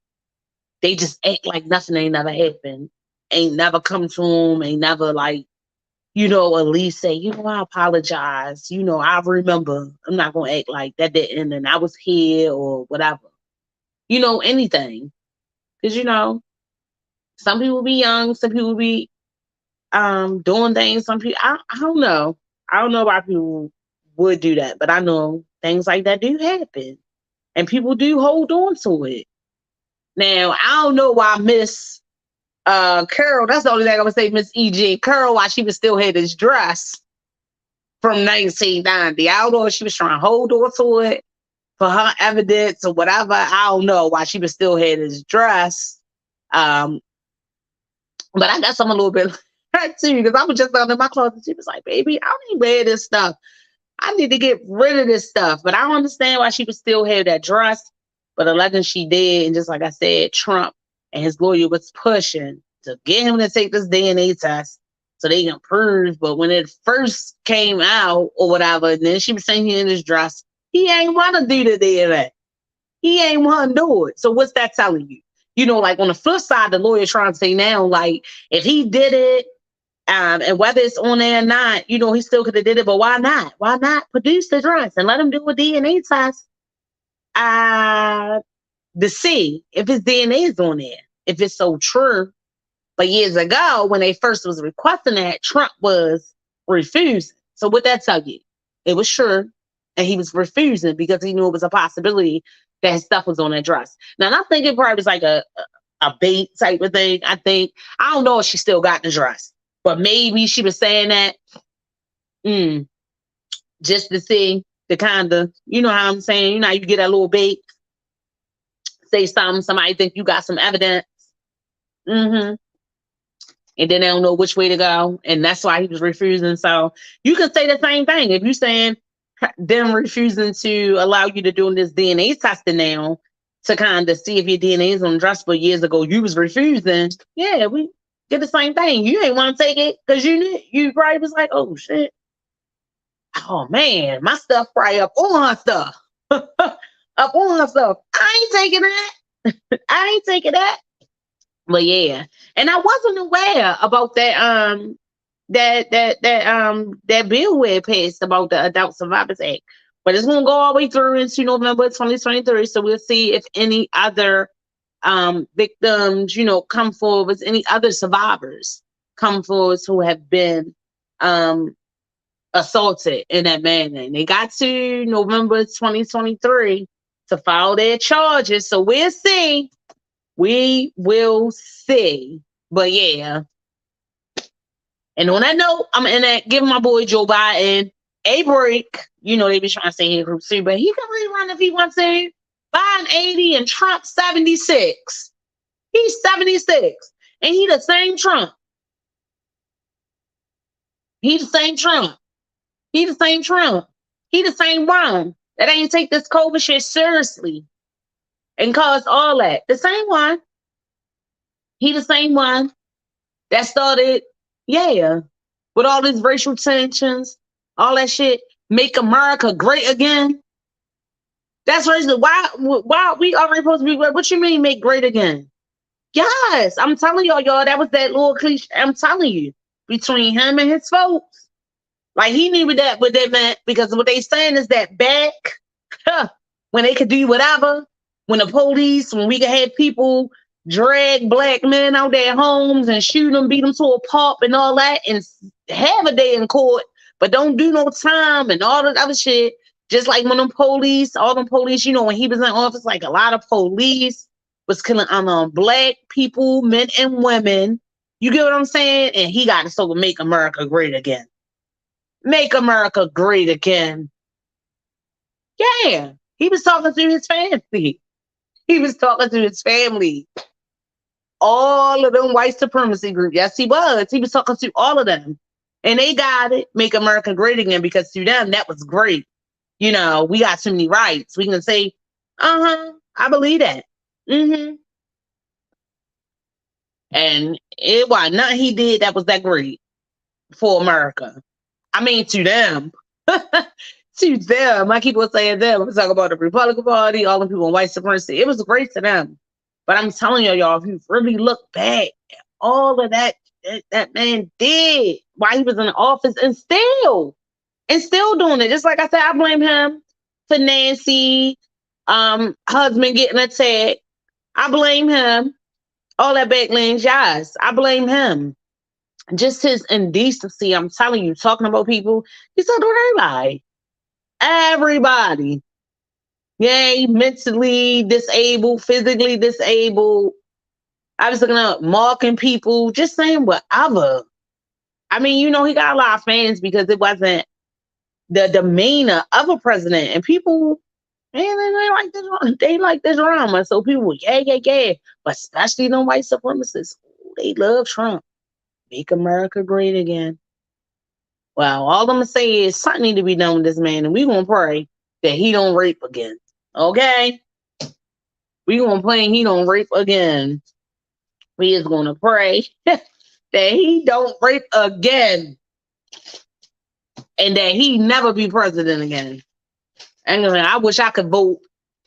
they just act like nothing ain't never happened. Ain't never come to them. Ain't never like, at least say, I apologize. I remember. I'm not going to act like that didn't and I was here or whatever. Anything. Because, some people be young. Some people be doing things. Some people, I don't know. I don't know why people would do that. But I know things like that do happen. And people do hold on to it. Now, I don't know why Miss Carol, that's the only thing I would say, Miss E.G. Carol, why she was still had this dress from 1990. I don't know if she was trying to hold on to it for her evidence or whatever. I don't know why she was still had this dress. But I got some a little bit like too, because I was just under my closet. She was like, baby, I don't even wear this stuff. I need to get rid of this stuff. But I don't understand why she would still have that dress. But allegedly she did. And just like I said, Trump and his lawyer was pushing to get him to take this DNA test so they can prove. But when it first came out or whatever, and then she was saying he in his dress, he ain't want to do the DNA. He ain't want to do it. So what's that telling you? Like on the flip side, the lawyer trying to say now, like, if he did it, and whether it's on there or not, he still could have did it. But why not? Why not produce the dress and let him do a DNA test to see if his DNA is on there, if it's so true. But years ago, when they first was requesting that, Trump was refusing. So what that tell you? It was true, and he was refusing because he knew it was a possibility that his stuff was on that dress. Now, I think it probably was like a bait type of thing. I don't know if she still got the dress, but maybe she was saying that just to see the kind of, how I'm saying, you get a little bait, say something, somebody think you got some evidence. And then they don't know which way to go. And that's why he was refusing. So you can say the same thing. If you're saying them refusing to allow you to do this DNA testing now to kind of see if your DNA is on the dress, but years ago you was refusing. Yeah, we did the same thing. You ain't want to take it because you probably was like, oh shit. Oh man, my stuff probably up on her stuff. Up on her stuff. I ain't taking that. I ain't taking that. But yeah, and I wasn't aware about that that bill we passed about the Adult Survivors Act. But it's gonna go all the way through into November 2023. So we'll see if any other victims, come forward, any other survivors come forward who have been assaulted in that manner. And they got to November 2023 to file their charges. So we'll see. We will see. But yeah. And on that note, I'm in that giving my boy Joe Biden a break. They be trying to say here group C, but he can rerun if he wants to. Biden 80 and Trump 76. He's 76. And he the same Trump. He the same Trump. He the same Trump. He the same Ron. that ain't take this COVID shit seriously and caused all that. The same one. He the same one that started, with all these racial tensions, all that shit, make America great again. That's racist. Why we already supposed to be great? What you mean make great again? Yes, I'm telling y'all, that was that little cliche. I'm telling you, between him and his folks. Like, he knew what that meant, because what they saying is that back, when they could do whatever, when we could have people drag black men out their homes and shoot them, beat them to a pulp and all that, and have a day in court, but don't do no time and all that other shit. Just like when all them police, when he was in office, like a lot of police was killing black people, men and women. You get what I'm saying? And he got to sort of make America great again. Make America great again. Yeah. He was talking to his family. All of them white supremacy groups. Yes, he was. He was talking to all of them. And they got it. Make America great again, because to them, that was great. We got too many rights. We can say, I believe that. And it was nothing he did that was that great for America. I mean, to them. To them. I keep on saying them. I'm talking about the Republican Party, all the people in white supremacy. It was great to them. But I'm telling y'all, if you really look back at all of that man did while he was in office, and still doing it. Just like I said, I blame him for Nancy husband getting attacked. I blame him. All that backlash, yes, I blame him. Just his indecency, I'm telling you, talking about people, he's talking about everybody. Yay, mentally disabled, physically disabled. I was looking up marking people, just saying whatever. I mean, he got a lot of fans because it wasn't the demeanor of a president, and people, man, they like this drama. So people, yeah. But especially them white supremacists, they love Trump. Make America great again. Well, all I'm gonna say is something need to be done with this man, and we gonna pray that he don't rape again. Okay? We gonna pray he don't rape again. We is gonna pray that he don't rape again, and that he never be president again. And I wish I could vote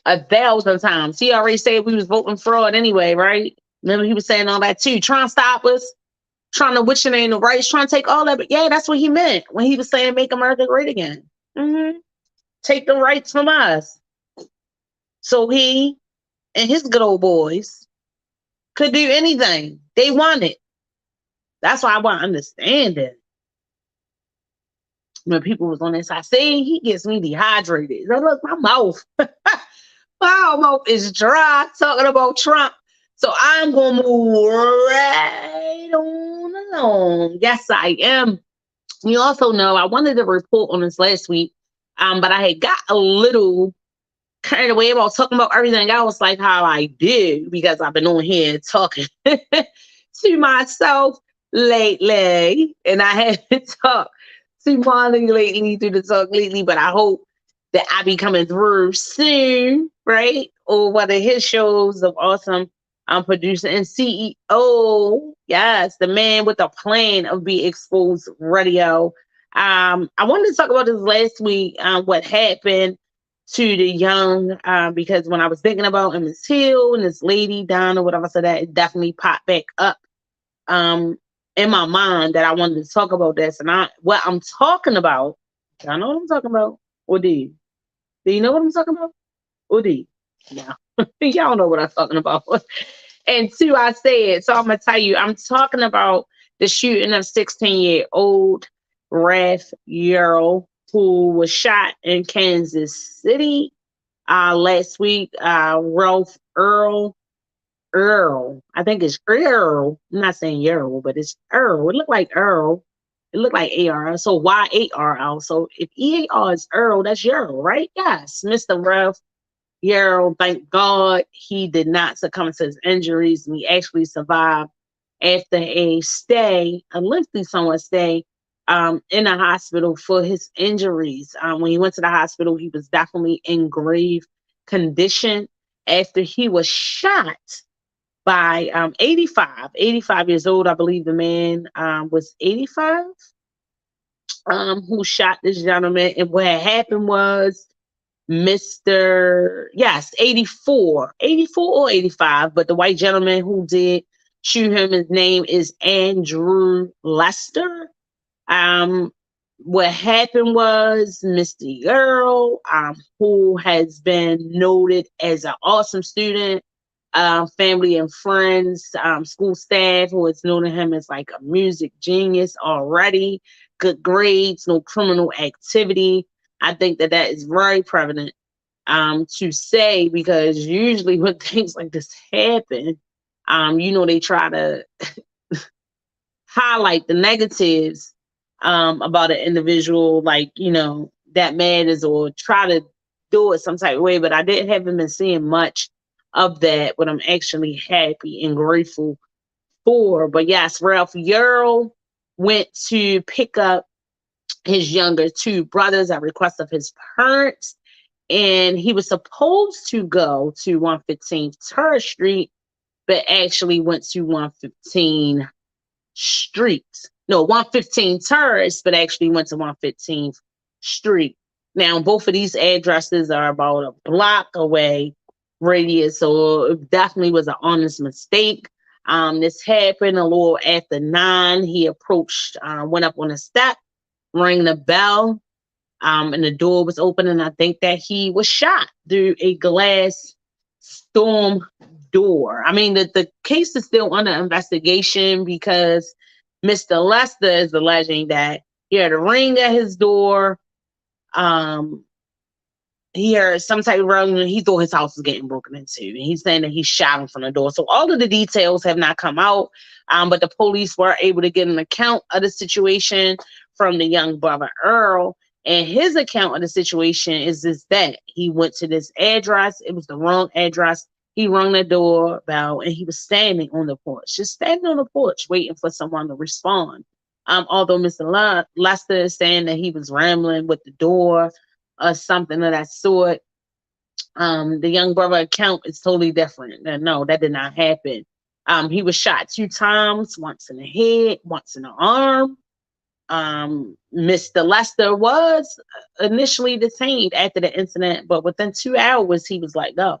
1,000 times. He already said we was voting fraud anyway, right? Remember he was saying all that too, trying to stop us, trying to witch in the rights, trying to take all that. But yeah, that's what he meant when he was saying make America great again. Take the rights from us. So he and his good old boys could do anything they wanted. That's why I want to understand it. When people was on this, I say he gets me dehydrated. Look, my mouth is dry talking about Trump. So I'm gonna move right on along. Yes, I am. You also know I wanted to report on this last week, but I had got a little carried away about talking about everything else, like how I do, because I've been on here talking to myself lately, and I haven't talked to Molly lately through the talk lately, but I hope that I be coming through soon, right? Or one of his shows of awesome producer and CEO. Yes, the man with the plan of Be Exposed Radio. I wanted to talk about this last week, what happened to the young, because when I was thinking about Emmett Till and this lady down or whatever, so that it definitely popped back up in my mind that I wanted to talk about this. And what I'm talking about, y'all know what I'm talking about? Or do you? Do you know what I'm talking about? Or do you? No. Y'all know what I'm talking about. And two, I said, so I'm going to tell you, I'm talking about the shooting of 16-year-old Ralph Earl, who was shot in Kansas City last week. Ralph Earl, I think it's Earl. I'm not saying Earl, but it's Earl. It looked like Earl. It looked like ARL. So Y-A-R-L. So if E-A-R is Earl, that's Earl, right? Yes, Mr. Ralph Earl, thank God he did not succumb to his injuries, and he actually survived after a lengthy somewhat stay in the hospital for his injuries. When he went to the hospital, he was definitely in grave condition after he was shot by 85 years old. I believe the man was 85 who shot this gentleman. And what had happened was yes, 84 or 85, but the white gentleman who did shoot him, his name is Andrew Lester. What happened was Mr. Earl, who has been noted as an awesome student, family and friends, school staff who has known him as like a music genius already, good grades, no criminal activity. I think that is very prevalent to say, because usually when things like this happen, they try to highlight the negatives about an individual, like, that matters, or try to do it some type of way. But I haven't been seeing much of that, what I'm actually happy and grateful for. But yes, Ralph Earl went to pick up his younger two brothers at request of his parents, and he was supposed to go to 115 Terrace Street, but actually went to 115 Street. No, 115 Terrace, but actually went to 115th Street. Now, both of these addresses are about a block away radius, so it definitely was an honest mistake. This happened a little after 9. He approached, went up on the step, rang the bell, and the door was open, and I think that he was shot through a glass storm door. I mean, the case is still under investigation, because Mr. Lester is alleging that he heard a ring at his door. He heard some type of ring, and he thought his house was getting broken into. And he's saying that he shot him from the door. So all of the details have not come out, but the police were able to get an account of the situation from the young brother Earl. And his account of the situation is that he went to this address. It was the wrong address. He rung the doorbell, and he was standing on the porch, just standing on the porch, waiting for someone to respond. Although Mr. Lester is saying that he was rambling with the door or something of that sort, the young brother account is totally different. No, that did not happen. He was shot 2 times, once in the head, once in the arm. Mr. Lester was initially detained after the incident, but within 2 hours, he was let go.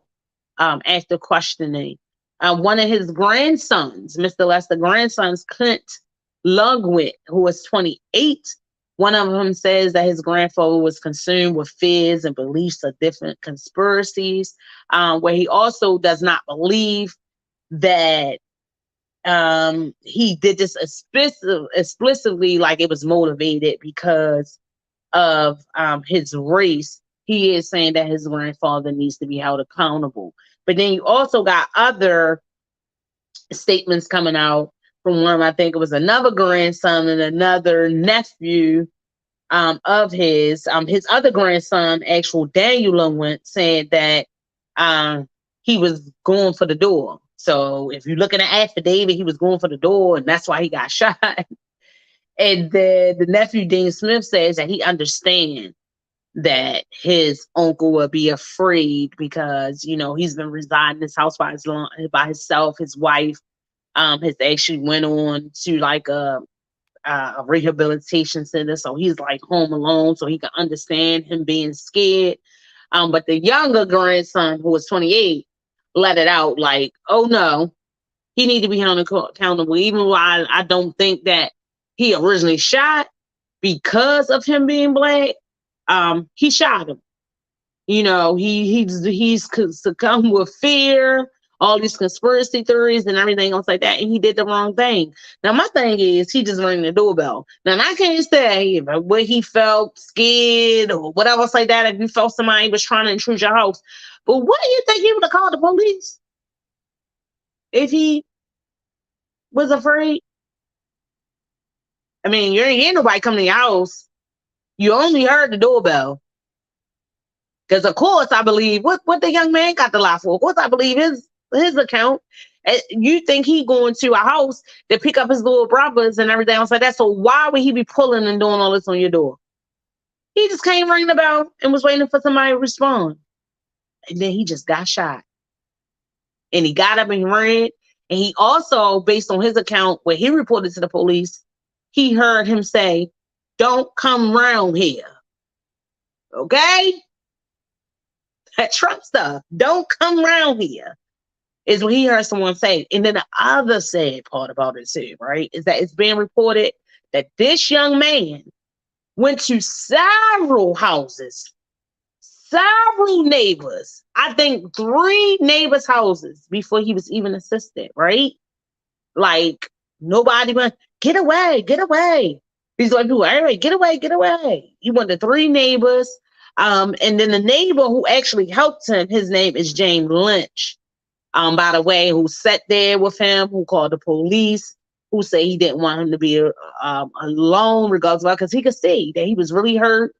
After questioning one of his grandsons, Mr. Lester's grandsons, Clint Lugwit, who was 28. One of them says that his grandfather was consumed with fears and beliefs of different conspiracies, where he also does not believe that he did this explicitly, like it was motivated because of his race. He is saying that his grandfather needs to be held accountable. But then you also got other statements coming out from one, I think it was another grandson and another nephew of his other grandson, actual Daniel Lungwent, said that he was going for the door. So if you look at the affidavit, he was going for the door, and that's why he got shot. And the nephew, Dean Smith, says that he understands that his uncle would be afraid because, he's been residing in his house by himself. His wife has actually went on to like a rehabilitation center, so he's like home alone, so he can understand him being scared. But the younger grandson, who was 28, let it out like, oh no, he need to be held accountable, even though I don't think that he originally shot because of him being black. He shot him. He's succumbed with fear, all these conspiracy theories and everything else like that, and he did the wrong thing. Now, my thing is, he just rang the doorbell. Now, I can't say what he felt, scared or whatever else like that, if you felt somebody was trying to intrude your house. But what do you think he would have called the police if he was afraid? I mean, you ain't hear nobody come to your house. You only heard the doorbell. Because, of course, I believe what the young man got the lie for. Of course, I believe his account. You think he going to a house to pick up his little brothers and everything else like that. So why would he be pulling and doing all this on your door? He just came ringing the bell and was waiting for somebody to respond. And then he just got shot. And he got up and he ran. And he also, based on his account, where he reported to the police, he heard him say, "Don't come round here." Okay? That Trump stuff. "Don't come round here," is what he heard someone say. And then the other sad part about it too, right, is that it's being reported that this young man went to several houses, several neighbors, I think 3 neighbors' houses before he was even assisted, right? Like, nobody went, "Get away, get away." These white people, "All right, get away, get away." He went to 3 neighbors. And then the neighbor who actually helped him, his name is James Lynch, by the way, who sat there with him, who called the police, who said he didn't want him to be alone, regardless of, because he could see that he was really hurt.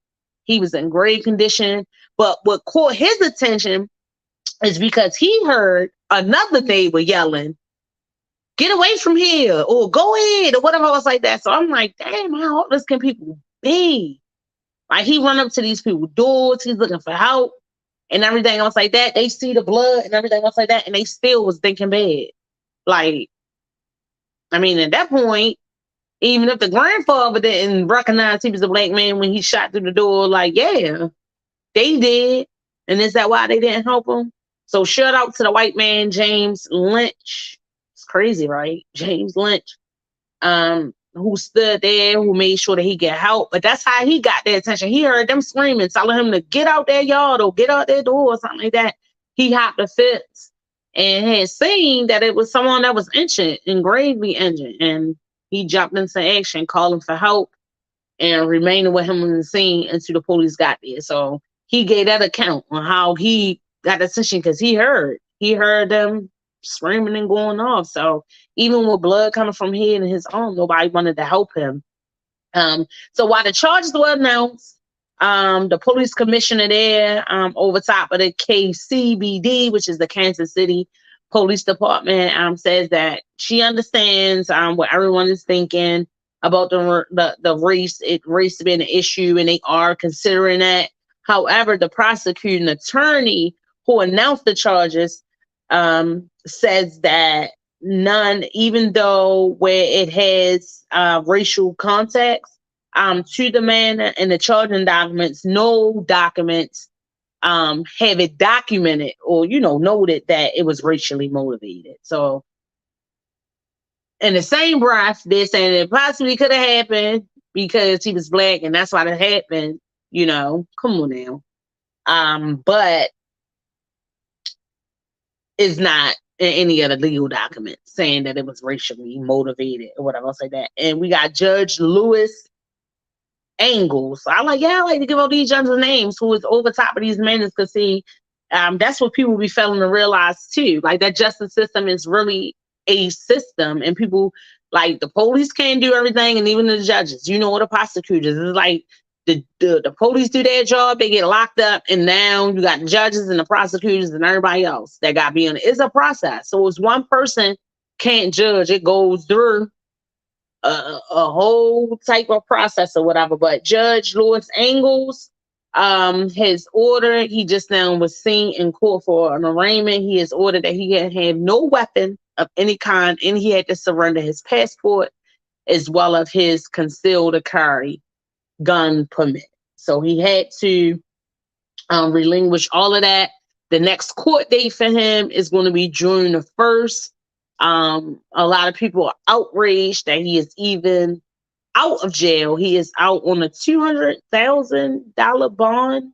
He was in grave condition. But what caught his attention is because he heard another neighbor yelling, "Get away from here," or "Go ahead," or whatever else like that. So I'm like, damn, how heartless can people be? Like, he run up to these people's doors, he's looking for help and everything else like that. They see the blood and everything else like that, and they still was thinking bad. Like, I mean, at that point, even if the grandfather didn't recognize he was a black man when he shot through the door, like, yeah, they did. And is that why they didn't help him? So shout out to the white man, James Lynch. It's crazy, right? James Lynch, who stood there, who made sure that he get help. But that's how he got their attention. He heard them screaming, telling him to get out their yard or get out their door or something like that. He hopped the fence and had seen that it was someone that was injured and gravely injured. And he jumped into action, calling for help, and remaining with him on the scene until the police got there. So he gave that account on how he got attention, because he heard them screaming and going off. So even with blood coming from here in his arm, nobody wanted to help him. So while the charges were announced, the police commissioner there, over top of the KCBD, which is the Kansas City Police Department, says that she understands what everyone is thinking about the race being an issue, and they are considering that. However, the prosecuting attorney who announced the charges says that none, even though where it has racial context to the man in the charging documents, no documents have it documented or, noted that it was racially motivated. So in the same breath, they're saying it possibly could have happened because he was black and that's why it happened. Come on now. But it's not in any of the legal documents saying that it was racially motivated or whatever else like that. And we got Judge Lewis Angles. I like to give all these judges names who is over top of these men, because see, that's what people be failing to realize too. Like, that justice system is really a system, and people, like, the police can't do everything, and even the judges, or the prosecutors. It's like the police do their job, they get locked up, and now you got the judges and the prosecutors and everybody else that got to be on it. It's a process. So it's one person can't judge. It goes through a whole type of process or whatever. But Judge Lewis Angles, his order, he just now was seen in court for an arraignment. He has ordered that he had no weapon of any kind, and he had to surrender his passport as well as his concealed carry gun permit. So he had to relinquish all of that. The next court date for him is going to be June the 1st. A lot of people are outraged that he is even out of jail. He is out on a $200,000 bond,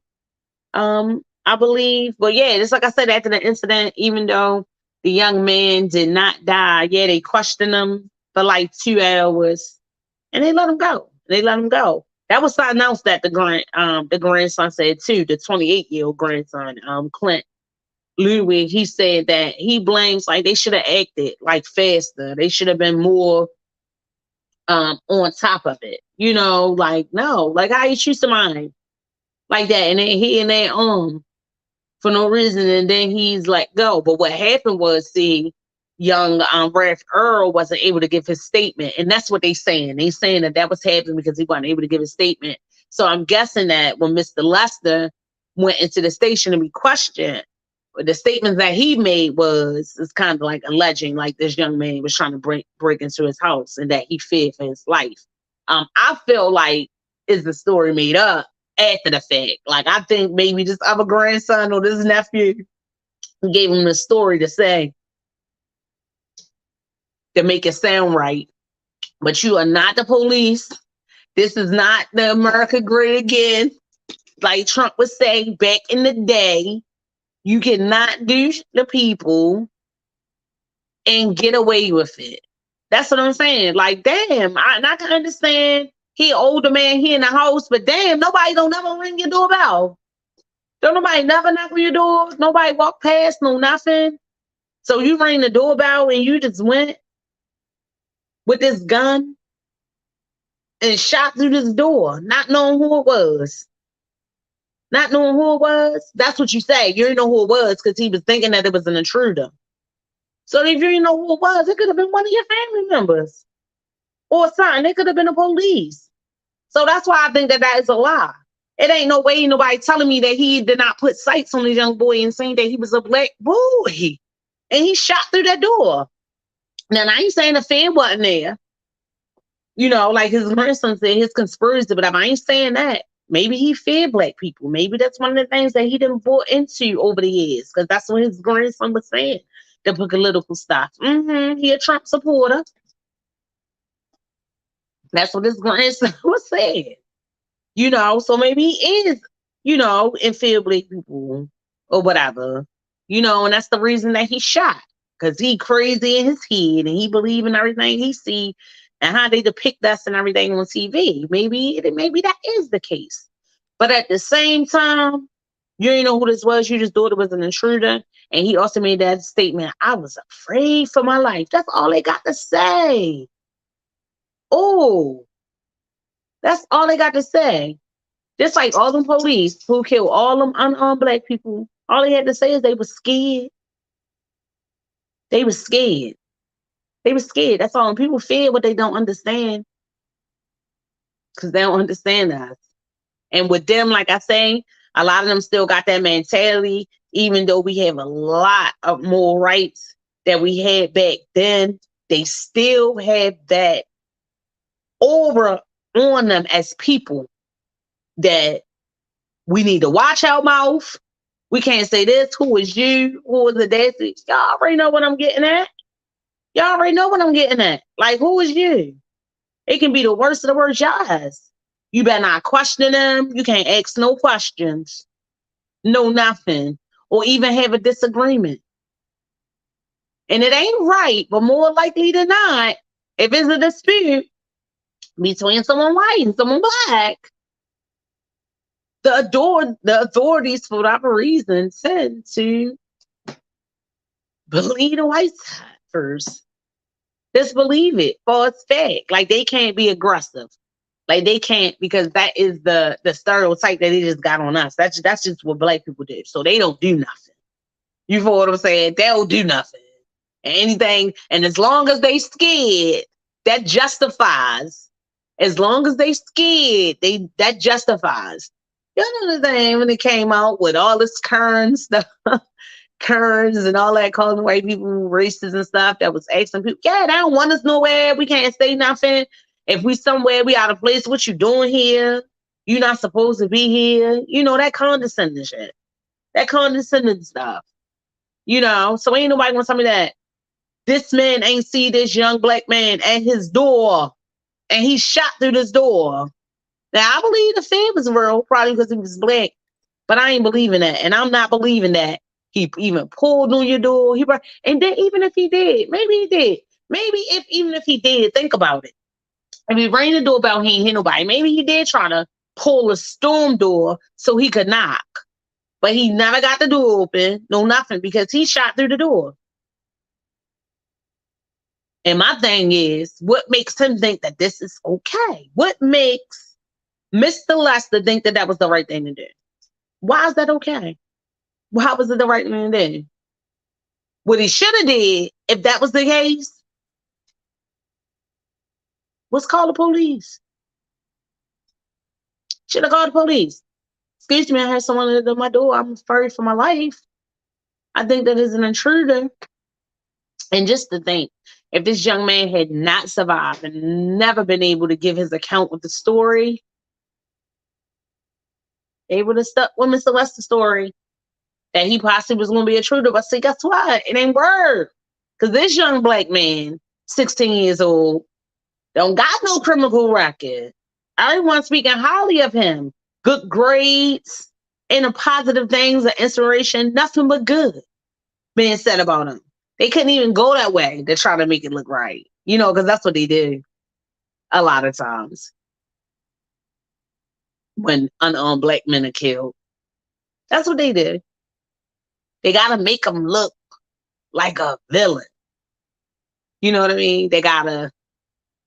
I believe. But yeah, it's like I said, after the incident, even though the young man did not die, they questioned him for like 2 hours and they let him go. That was announced that the grandson said too, the 28-year-old grandson, Clint Ludwig. He said that he blames, like, they should have acted like faster. They should have been more on top of it. Like, no, like, how you choose somebody like that, and then he in their for no reason, and then he's let go. But what happened was, see, young Ralph Earl wasn't able to give his statement. And that's what they saying. They saying that was happening because he wasn't able to give his statement. So I'm guessing that when Mr. Lester went into the station to be questioned, the statement that he made is kind of like alleging like this young man was trying to break into his house and that he feared for his life. I feel like is the story made up after the fact. Like I think maybe this other grandson or this nephew gave him the story to say to make it sound right. But you are not the police. This is not the America Great Again. Like Trump would say back in the day, you cannot do the people and get away with it. That's what I'm saying. Like, damn, I can understand he older man here in the house, but damn, nobody don't never ring your doorbell. Don't nobody never knock on your door. Nobody walk past, no nothing. So you ring the doorbell and you just went with this gun and shot through this door, not knowing who it was. Not knowing who it was. That's what you say. You didn't know who it was because he was thinking that it was an intruder. So if you didn't know who it was, it could have been one of your family members or something. It could have been the police. So that's why I think that is a lie. It ain't no way nobody telling me that he did not put sights on this young boy and saying that he was a black boy. And he shot through that door. Now, I ain't saying the fan wasn't there. You know, like his grandson said, his conspiracy, but I ain't saying that. Maybe he feared black people. Maybe that's one of the things that he didn't bought into over the years, because that's what his grandson was saying, the political stuff. He a Trump supporter. That's what his grandson was saying. You know, so maybe he is, you know, and fear black people or whatever. You know, and that's the reason that he shot, because he crazy in his head and he believe in everything he see and how they depict us and everything on TV. Maybe that is the case. But at the same time, you didn't know who this was. You just thought it was an intruder. And he also made that statement, I was afraid for my life. That's all they got to say. Oh, that's all they got to say. Just like all them police who killed all them unarmed black people, all they had to say is they were scared. They were scared. They were scared. That's all. And people fear what they don't understand, because they don't understand us. And with them, like I say, a lot of them still got that mentality, even though we have a lot of more rights that we had back then, they still have that aura on them as people that we need to watch our mouth. We can't say this. Who is you? Who is the daddy? Y'all already know what I'm getting at. Y'all already know what I'm getting at. Like, who is you? It can be the worst of the worst guys. You better not question them. You can't ask no questions. No nothing. Or even have a disagreement. And it ain't right, but more likely than not, if it's a dispute between someone white and someone black, the authorities, for whatever reason, tend to believe the white side first. Just believe it for its fact. Like, they can't be aggressive. Like, they can't, because that is the stereotype that they just got on us. That's just what black people do. So they don't do nothing. You know what I'm saying? They'll do nothing. And anything. And as long as they scared, that justifies. As long as they scared, that justifies. You know the thing when it came out with all this Kern stuff, Kerns and all that, calling white people racist and stuff, that was asking people, yeah, they don't want us nowhere. We can't say nothing. If we somewhere, we out of place. What you doing here? You're not supposed to be here. You know, that condescending shit. That condescending stuff. You know, so ain't nobody gonna tell me that this man ain't see this young black man at his door and he shot through this door. Now, I believe the fear was real, probably because he was black, but I ain't believing that. And I'm not believing that he even pulled on your door. And then even if he did, maybe he did. Maybe even if he did, think about it. If he rang the doorbell, he ain't hit nobody. Maybe he did try to pull a storm door so he could knock. But he never got the door open, no nothing, because he shot through the door. And my thing is, what makes him think that this is okay? What makes Mr. Lester think that that was the right thing to do? Why is that okay? How was it the right thing to do? What he should have did, if that was the case, was call the police. Should have called the police. Excuse me, I had someone at my door. I'm afraid for my life. I think that is an intruder. And just to think, if this young man had not survived and never been able to give his account with the story, they would have stuck with Mr. Lester's story that he possibly was going to be a intruder. But see, guess what? It ain't word. Because this young black man, 16 years old, don't got no criminal record. Everyone's speaking highly of him. Good grades, and the positive things, the inspiration, nothing but good being said about him. They couldn't even go that way to try to make it look right. You know, because that's what they do a lot of times when unarmed black men are killed. That's what they do. They got to make them look like a villain. You know what I mean? They got to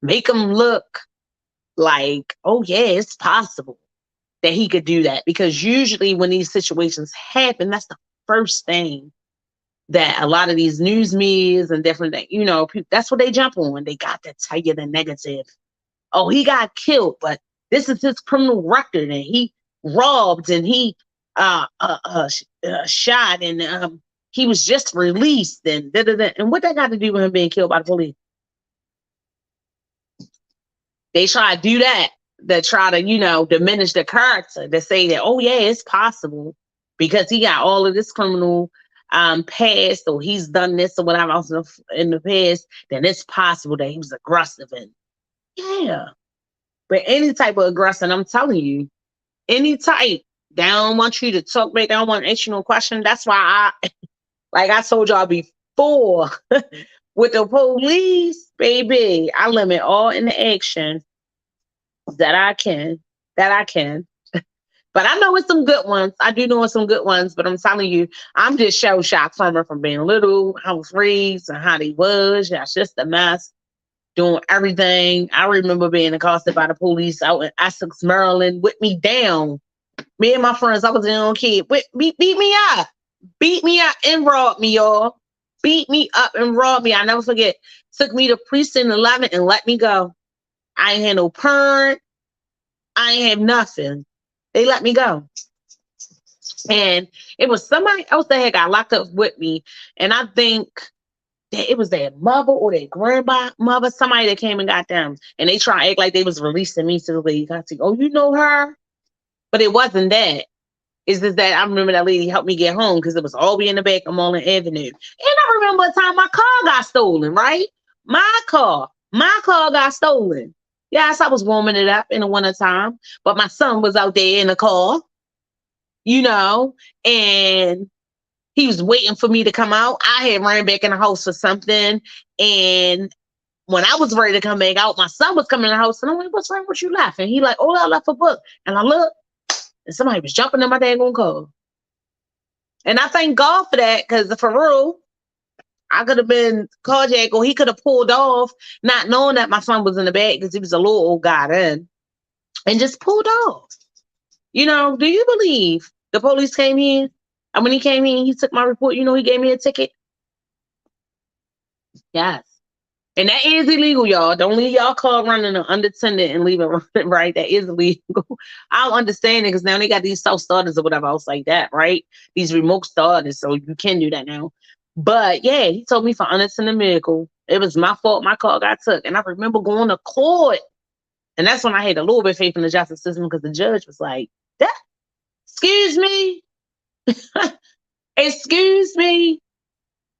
make them look like, oh, yeah, it's possible that he could do that. Because usually when these situations happen, that's the first thing that a lot of these news medias and different things, you know, that's what they jump on. They got to tell you the negative. Oh, he got killed, but this is his criminal record, and he robbed, and he shot, and he was just released, and da-da-da. And what that got to do with him being killed by the police? They try to do that, to try to, you know, diminish the character, to say that, oh, yeah, it's possible because he got all of this criminal past, or he's done this or whatever else in the past, then it's possible that he was aggressive. And yeah, but any type of aggression, I'm telling you, any type, they don't want you to talk back, they don't want to ask you no question. That's why like I told y'all before, with the police, baby, I limit all interaction that I can. But I know it's some good ones. I do know it's some good ones, but I'm telling you, I'm just shell shocked from her, from being little, how I was raised, and how they was. That's just a mess, doing everything. I remember being accosted by the police out in Essex, Maryland, with me down. Me and my friends, I was a young kid, beat me up. Beat me up and robbed me, y'all. Beat me up and robbed me. I never forget. Took me to precinct 11 and let me go. I ain't had no parent. I ain't have nothing. They let me go. And it was somebody else that had got locked up with me. And I think that it was their mother or their grandmother, somebody that came and got them. And they try to act like they was releasing me to the lady. I said, oh, you know her? But it wasn't that. It's just that I remember that lady helped me get home because it was all the way in the back of Mullen Avenue. And I remember a time my car got stolen, right? My car got stolen. Yes, I was warming it up in the wintertime, but my son was out there in the car, you know, and he was waiting for me to come out. I had ran back in the house for something, and when I was ready to come back out, my son was coming in the house, and I'm like, what's wrong with you laughing? He like, oh, I left a book. And I looked, and somebody was jumping in my daggone car. And I thank God for that, because for real, I could have been carjacked, or he could have pulled off, not knowing that my son was in the back, because he was a little old guy then, and just pulled off. You know, do you believe the police came in? And when he came in, he took my report. You know, he gave me a ticket. Yes. And that is illegal, y'all. Don't leave y'all car running unattended and leave it running, right? That is illegal. I don't understand it, because now they got these self-starters or whatever else like that, right? These remote starters, so you can do that now. But yeah, he told me for unattended vehicle. It was my fault. My car got took. And I remember going to court. And that's when I had a little bit of faith in the justice system, because the judge was like, that, excuse me? Excuse me?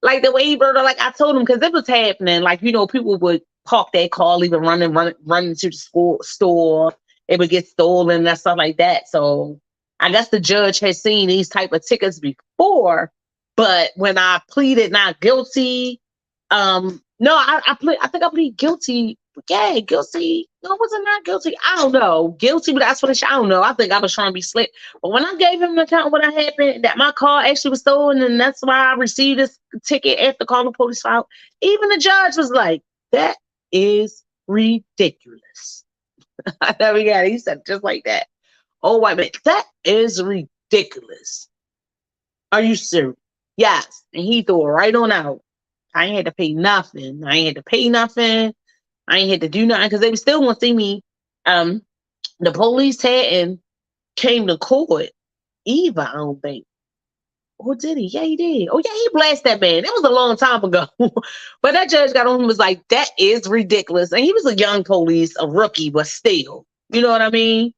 Like the way he wrote it, like I told him, because it was happening. Like, you know, people would park their car, even run to the store. It would get stolen and stuff like that. So I guess the judge had seen these type of tickets before. But when I pleaded not guilty, I think I pleaded guilty. Yeah, guilty. No, was it not guilty? I don't know. Guilty, but that's what I don't know. I think I was trying to be slick. But when I gave him the account of what happened, that my car actually was stolen, and that's why I received this ticket after calling the police file, even the judge was like, that is ridiculous. I never got it. He said just like that. Oh, wait a minute. That is ridiculous. Are you serious? Yes. And he threw it right on out. I ain't had to pay nothing. I ain't had to pay nothing. I ain't had to do nothing because they still want to see me. The police hadn't came to court either, I don't think. Or did he? Yeah, he did. Oh, yeah, he blasted that man. It was a long time ago. But that judge got on him and was like, that is ridiculous. And he was a young police, a rookie, but still. You know what I mean?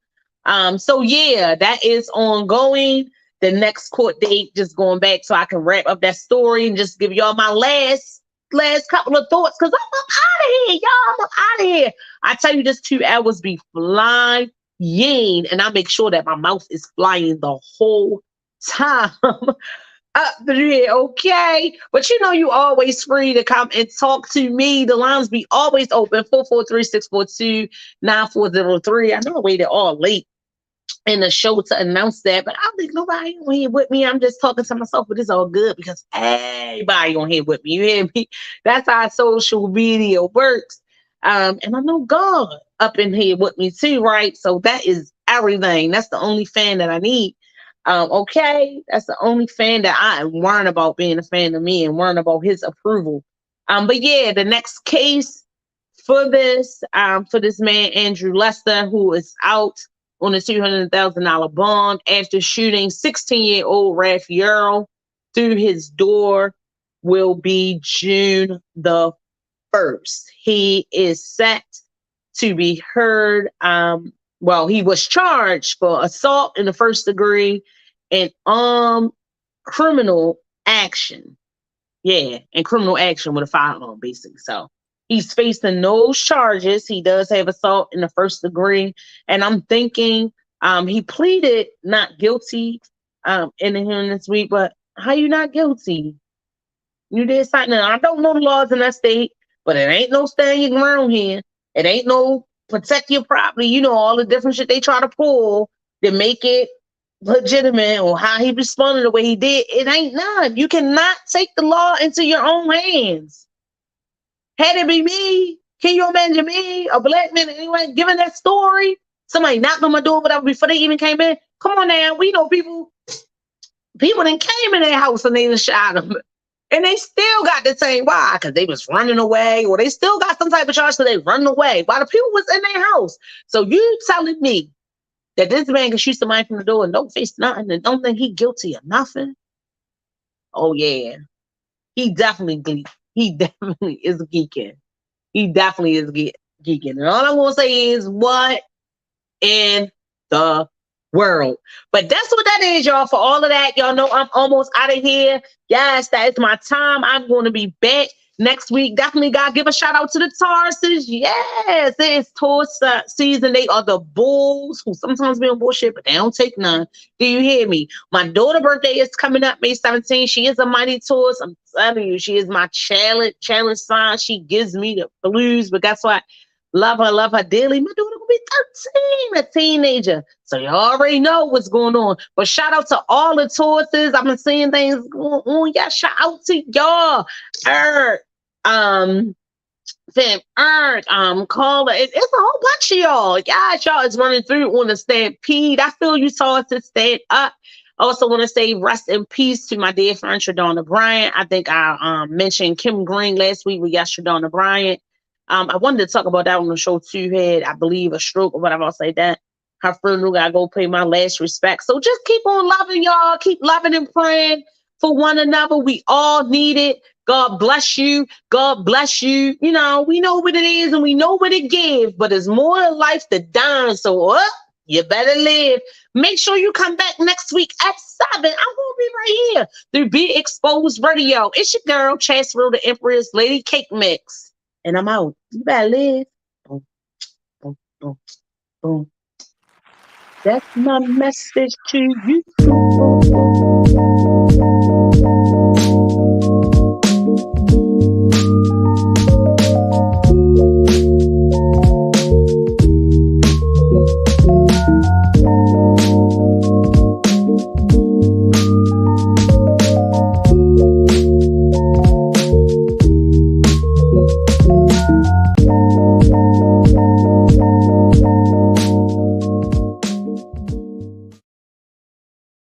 So, yeah, that is ongoing. The next court date, just going back so I can wrap up that story and just give y'all my last couple of thoughts because I'm up out of here, y'all. I'm up out of here. I tell you, this 2 hours be flying, and I make sure that my mouth is flying the whole time up there, okay? But you know you always free to come and talk to me. The lines be always open, 443-642-9403. I know I waited all late in the show to announce that, but I don't think nobody on here with me. I'm just talking to myself, but it's all good because everybody on here with me. You hear me? That's how social media works. And I know God up in here with me too, right? So that is everything. That's the only fan that I need. Okay, that's the only fan that I am worrying about being a fan of me and worrying about his approval. But yeah, the next case for this man, Andrew Lester, who is out on a $200,000 bond after shooting 16-year-old Raphael through his door, will be June the 1st. He is set to be heard. Well, he was charged for assault in the first degree and criminal action. Yeah, and criminal action with a firearm, basically. So he's facing those charges. He does have assault in the first degree. And I'm thinking he pleaded not guilty in the hearing this week. But how you not guilty? You did something. I don't know the laws in that state, but it ain't no staying your ground here. It ain't no protect your property. You know, all the different shit they try to pull to make it legitimate or how he responded the way he did. It ain't none. You cannot take the law into your own hands. Had it be me, can you imagine me, a black man, anyway, giving that story? Somebody knocked on my door, whatever, before they even came in. Come on now, we know people done came in their house and they done shot them. And they still got the same. Why? Because they was running away, or they still got some type of charge because they running away while the people was in their house. So you telling me that this man can shoot somebody from the door and don't face nothing and don't think he guilty of nothing? Oh yeah, he definitely is geeking. He definitely is geeking. And all I'm gonna say is, what in the world? But that's what that is, y'all. For all of that, y'all know I'm almost out of here. Yes, that is my time. I'm going to be back next week. Definitely gotta give a shout out to the Tarses. Yes, it is tour season. They are the bulls who sometimes be on bullshit, but they don't take none. Do you hear me? My daughter's birthday is coming up May 17th. She is a mighty Taurus. I'm telling you, she is my challenge sign. She gives me the blues, but guess what? Love her dearly. My daughter gonna be 13, a teenager. So you already know what's going on. But shout out to all the Tauruses. I've been seeing things going on. Yeah, shout out to y'all. Caller. It's a whole bunch of y'all. Yeah, y'all is running through on the stampede. I feel you saw us to stand up. I also want to say rest in peace to my dear friend Shadonna Bryant. I think I mentioned Kim Green last week with Shadonna Bryant. I wanted to talk about that on the show too. Had, I believe, a stroke or whatever. I'll say that. Her funeral, gotta go pay my last respect. So just keep on loving y'all. Keep loving and praying for one another. We all need it. God bless you. God bless you. You know, we know what it is and we know what it gives, but it's more in life than dying. So you better live. Make sure you come back next week at 7. I'm going to be right here through Be Exposed Radio. It's your girl, ChasReal, the Empress, Lady Cake Mix. And I'm out. You better live. Boom, boom, boom, boom. That's my message to you.